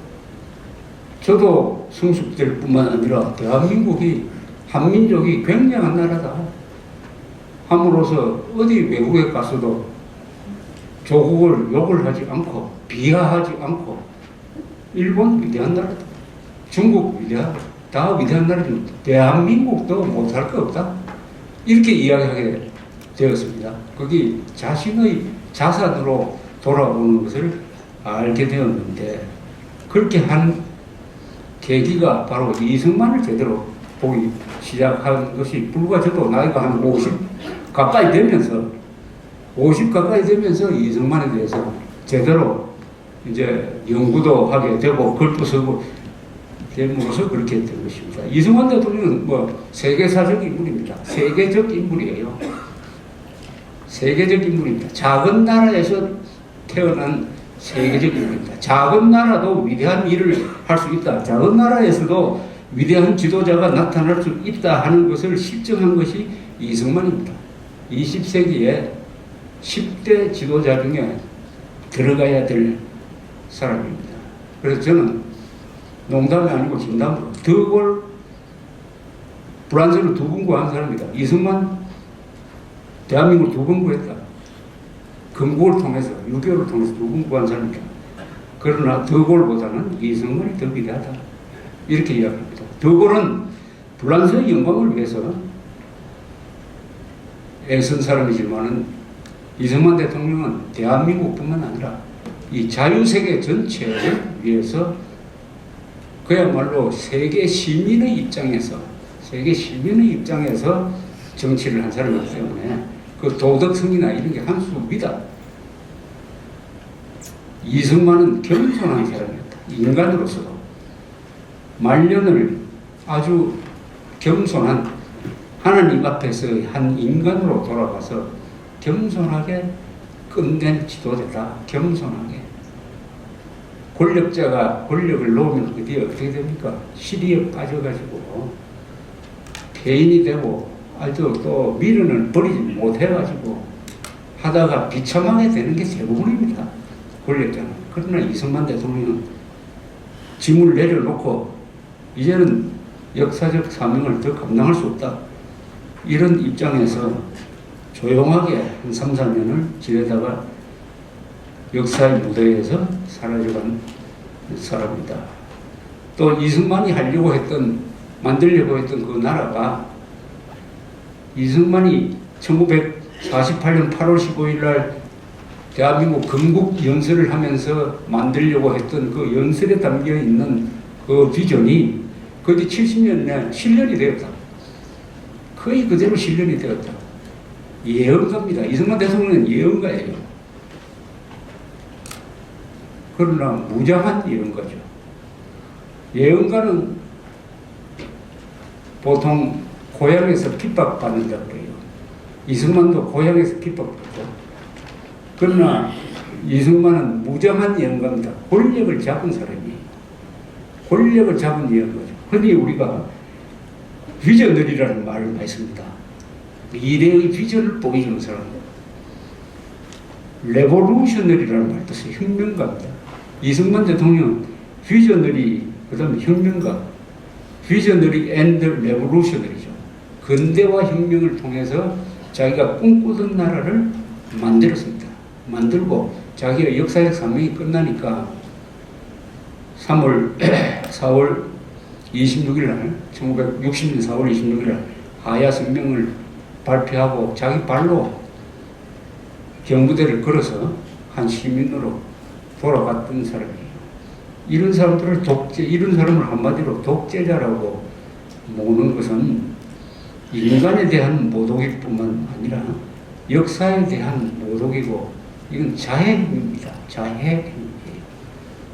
저도 성숙될 뿐만 아니라 대한민국이 한민족이 굉장한 나라다 함으로써 어디 외국에 가서도 조국을 욕을 하지 않고 비하하지 않고 일본 위대한 나라다, 중국 위대하다, 다 위대한 나라지만 대한민국도 못할 거 없다 이렇게 이야기하게 되었습니다. 그게 자신의 자산으로 돌아오는 것을 알게 되었는데 그렇게 한 계기가 바로 이승만을 제대로 보기 시작한 것이 불과 저도 나이가 한 50 가까이 되면서 이승만에 대해서 제대로 이제 연구도 하게 되고 글도 쓰고 됨으로써 그렇게 된 것입니다. 이승만 대통령은 뭐 세계사적 인물입니다. 세계적 인물이에요. 세계적 인물입니다. 작은 나라에서 태어난 세계적 인물입니다. 작은 나라도 위대한 일을 할 수 있다. 작은 나라에서도 위대한 지도자가 나타날 수 있다 하는 것을 실증한 것이 이승만입니다. 20세기에 10대 지도자 중에 들어가야 될 사람입니다. 그래서 저는 농담이 아니고 진담으로 드골 프랑스를 2번 구한 사람이다. 이승만 대한민국을 2번 구했다. 건국을 통해서 6.25를 통해서 2번 구한 사람이다. 그러나 드골보다는 이승만이 더 위대하다 이렇게 이야기합니다. 드골은 프랑스의 영광을 위해서 애쓴 사람이지만은 이승만 대통령은 대한민국뿐만 아니라 이 자유세계 전체를 위해서 그야말로 세계 시민의 입장에서 정치를 한 사람이기 때문에 그 도덕성이나 이런 게 한 수 위다. 이승만은 겸손한 사람이었다. 인간으로서도 말년을 아주 겸손한 하나님 앞에서의 한 인간으로 돌아가서 겸손하게 끝낸 지도자다. 겸손하게. 권력자가 권력을 놓으면 그 뒤에 어떻게 됩니까? 시리에 빠져가지고 폐인이 되고 아주 또 미련을 버리지 못해가지고 하다가 비참하게 되는 게 대부분입니다. 권력자는. 그러나 이승만 대통령은 짐을 내려놓고 이제는 역사적 사명을 더 감당할 수 없다. 이런 입장에서 조용하게 한 3, 4년을 지내다가 역사의 무대에서 사라져간 사람이다. 또 이승만이 만들려고 했던 그 나라가 이승만이 1948년 8월 15일 날 대한민국 건국 연설을 하면서 만들려고 했던 그 연설에 담겨 있는 그 비전이 거의 70년 내 실현이 되었다. 거의 그대로 실현이 되었다. 예언가입니다. 이승만 대통령은 예언가예요. 그러나 무장한 예언가죠. 예언가는 보통 고향에서 핍박받는다고 그래요. 이승만도 고향에서 핍박받죠. 그러나 이승만은 무장한 예언가입니다. 권력을 잡은 사람이에요. 권력을 잡은 예언가죠. 흔히 우리가 비전너리라는 말을 많이 씁니다. 미래의 비전을 보여주는 사람. 레보루셔너리라는 말도 써요. 혁명가입니다. 이승만 대통령은 비전너리, 그 다음에 혁명가. 비전너리 앤드 레보루셔너리죠. 근대화 혁명을 통해서 자기가 꿈꾸던 나라를 만들었습니다. 만들고 자기의 역사적 사명이 끝나니까 4월 26일 날 1960년 4월 26일 날 하야 성명을 발표하고 자기 발로 경부대를 걸어서 한 시민으로 돌아갔던 사람이에요. 이런 사람을 한마디로 독재자라고 모는 것은 인간에 대한 모독일 뿐만 아니라 역사에 대한 모독이고 이건 자해행위입니다. 자해행위예요.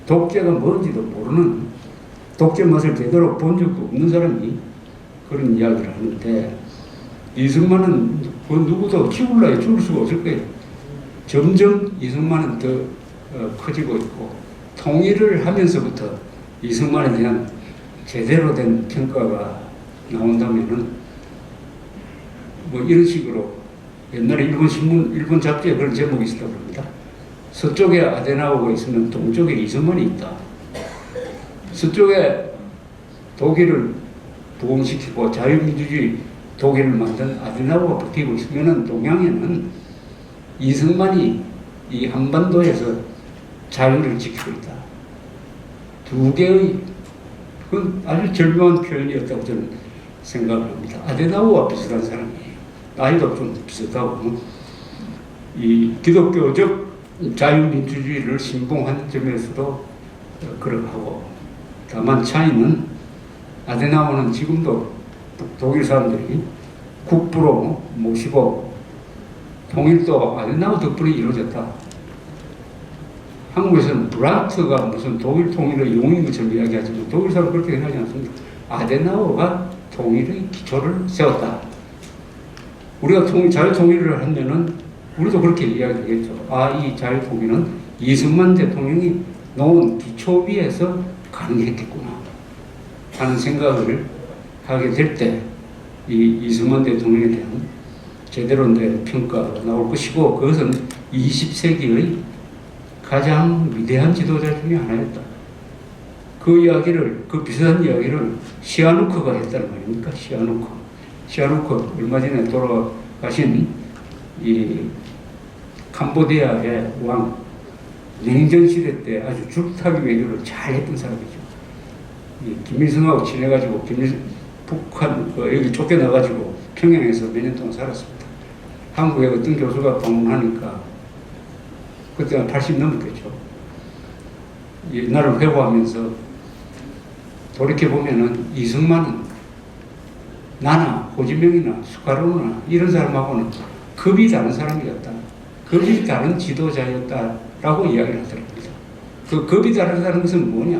독재가 뭔지도 모르는, 독재 맛을 제대로 본 적도 없는 사람이 그런 이야기를 하는데 이승만은 그 누구도 키울라에 줄 수가 없을 거예요. 점점 이승만은 더 커지고 있고 통일을 하면서부터 이승만에 대한 제대로 된 평가가 나온다면은 뭐 이런 식으로 옛날에 일본 신문, 일본 잡지에 그런 제목이 있었다고 합니다. 서쪽에 아데나우가 있으면 동쪽에 이승만이 있다. 서쪽에 독일을 부흥시키고 자유민주주의 독일을 만든 아데나우가 버티고 있으면 동양에는 이승만이 이 한반도에서 자유를 지키고 있다. 두 개의 그건 아주 절묘한 표현이었다고 저는 생각을 합니다. 아데나우와 비슷한 사람이에요. 나이도 좀 비슷하고 이 기독교적 자유민주주의를 신봉한 점에서도 그러하고 다만 차이는 아데나우는 지금도 독일 사람들이 국부로 모시고 통일도 아데나우 덕분에 이루어졌다. 한국에서는 브란트가 무슨 독일 통일의 용인 것처럼 이야기하지만 독일 사람은 그렇게 생각하지 않습니다. 아데나우가 통일의 기초를 세웠다. 우리가 자유통일을 하면은 우리도 그렇게 이야기하겠죠. 아, 이 자유통일은 이승만 대통령이 놓은 기초 위에서 가능했겠구나 하는 생각을 하게 될 때 이 이승만 대통령에 대한 제대로 된 평가가 나올 것이고 그것은 20세기의 가장 위대한 지도자 중에 하나였다. 그 이야기를, 그 비슷한 이야기를 시아누크가 했다는 말입니까? 시아누크 얼마 전에 돌아가신 이 캄보디아의 왕, 냉전 시대 때 아주 줄타기 외교를 잘 했던 사람이죠. 김일성하고 친해가지고 북한 여기 쫓겨나가지고 평양에서 몇 년 동안 살았습니다. 한국에 어떤 교수가 방문하니까 그때가 80 넘었겠죠. 옛날을 회고하면서 돌이켜보면은 이승만은 나나 호지명이나 수카루나 이런 사람하고는 급이 다른 사람이었다. 급이 다른 지도자였다라고 이야기를 하더랍니다. 그 급이 다르다는 것은 뭐냐?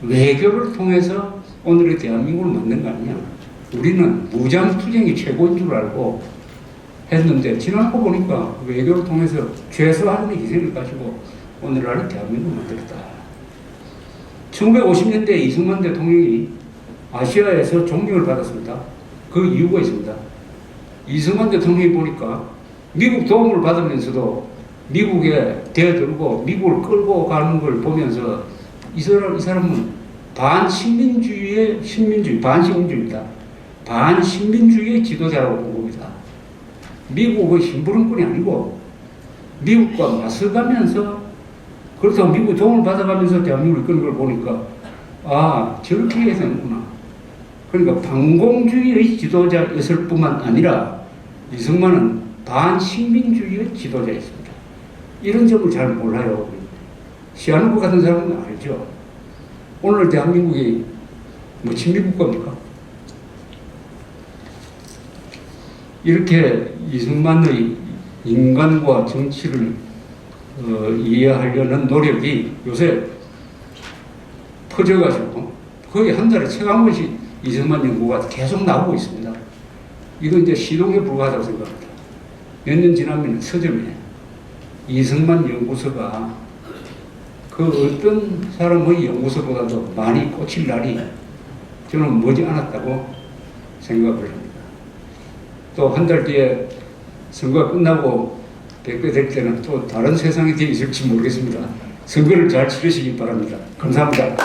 외교를 통해서 오늘의 대한민국을 만든 거 아니냐? 우리는 무장투쟁이 최고인 줄 알고 했는데 지나고 보니까 외교를 통해서 최소한의 희생을 가지고 오늘날 대한민국을 만들었다. 1950년대 이승만 대통령이 아시아에서 존경을 받았습니다. 그 이유가 있습니다. 이승만 대통령이 보니까 미국 도움을 받으면서도 미국에 대들고 미국을 끌고 가는 걸 보면서 이 사람은 반식민주의다. 반식민주의의 지도자라고 본 겁니다. 미국의 심부름꾼이 아니고 미국과 맞서가면서 그렇다고 미국 도움을 받아가면서 대한민국을 끄는 걸 보니까 아, 저렇게 해야 되는구나. 그러니까 반공주의의 지도자였을 뿐만 아니라 이승만은 반식민주의의 지도자였습니다. 이런 점을 잘 몰라요. 시아누크 같은 사람은 알죠. 오늘 대한민국이 뭐 친미국가입니까? 이렇게 이승만의 인간과 정치를 이해하려는 노력이 요새 퍼져가지고 거의 한 달에 책 한 권씩 이승만 연구가 계속 나오고 있습니다. 이거 이제 시동에 불과하다고 생각합니다. 몇 년 지나면 서점에 이승만 연구소가 그 어떤 사람의 연구소보다도 많이 꽂힐 날이 저는 머지않았다고 생각을 합니다. 또 한 달 뒤에 선거가 끝나고 뵙게 될 때는 또 다른 세상이 되어 있을지 모르겠습니다. 선거를 잘 치르시기 바랍니다. 감사합니다.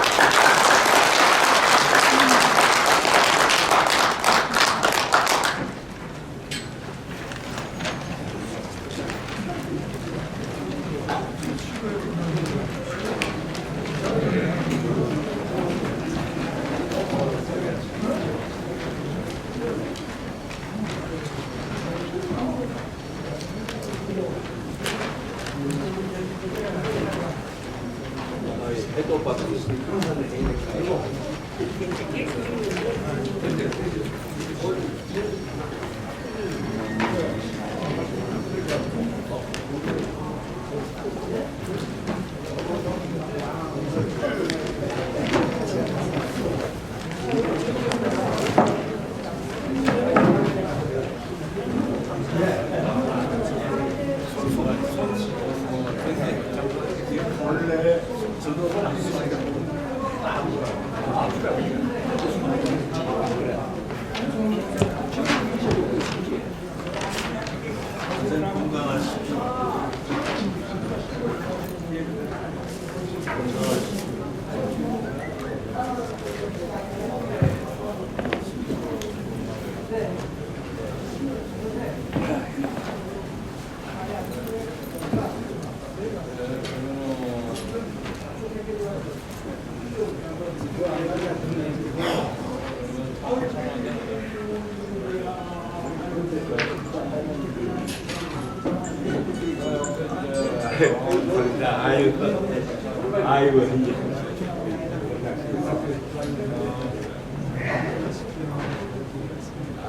아이고, 이제.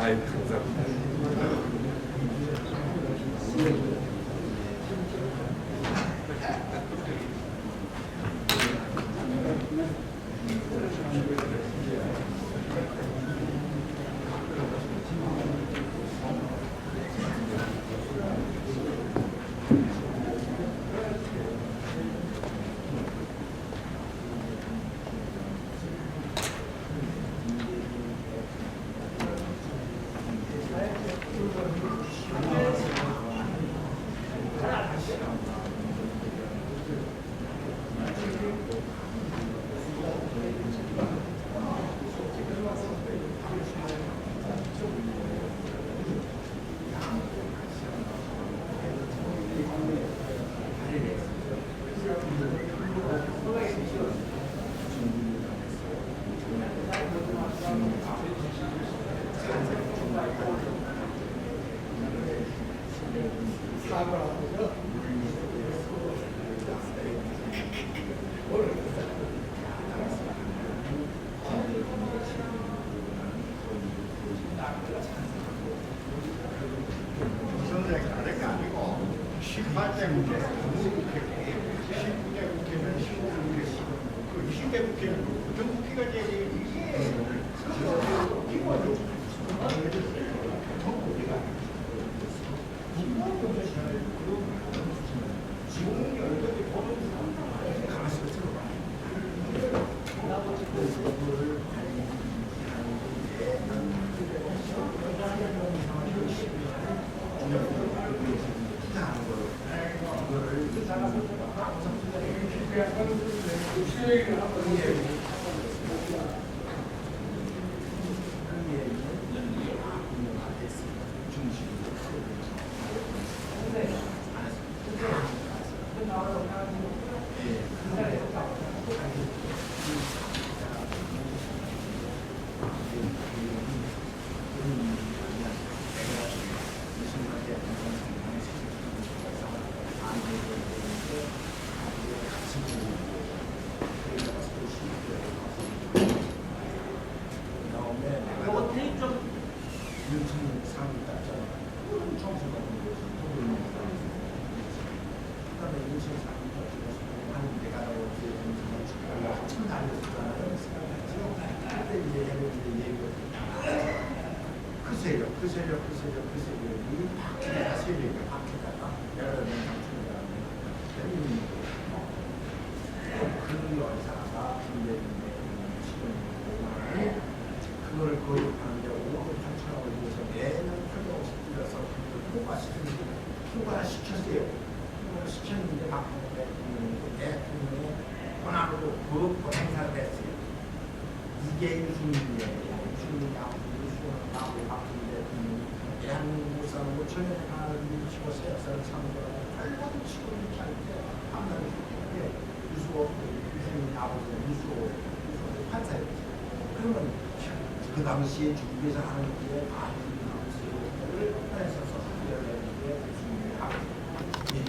아이고, 감사합니다. 선생님 다른 게 아니고 18대 국회, 국회, 19대 국회는 15국회, 그 20대 국회는 어떤 국회가 제일 이게 그 세력이 바뀌다가 세력이 바뀌다가 여러 명 상충이라는 그 여사가 분배인데 지금 그걸 거듭하는데 5억 8천억을 위해서 매년 표정없이 뛰어서 통과시켰어요. 통과시켰는데 박근혜 대통령의 권한으로 그 행사를 했어요. 이게 유승민이에요. 유승민하고 유승민하고 박근혜 대통령이 대한민국 사람 5천년의 하나를 밀치고 새 역사를 창조하고 팔번 치고 이렇게 할 때 판단을 했는데 유승민 아버지 유수호 판사였어요. 그러면 그 당시에 중국에서 하는 게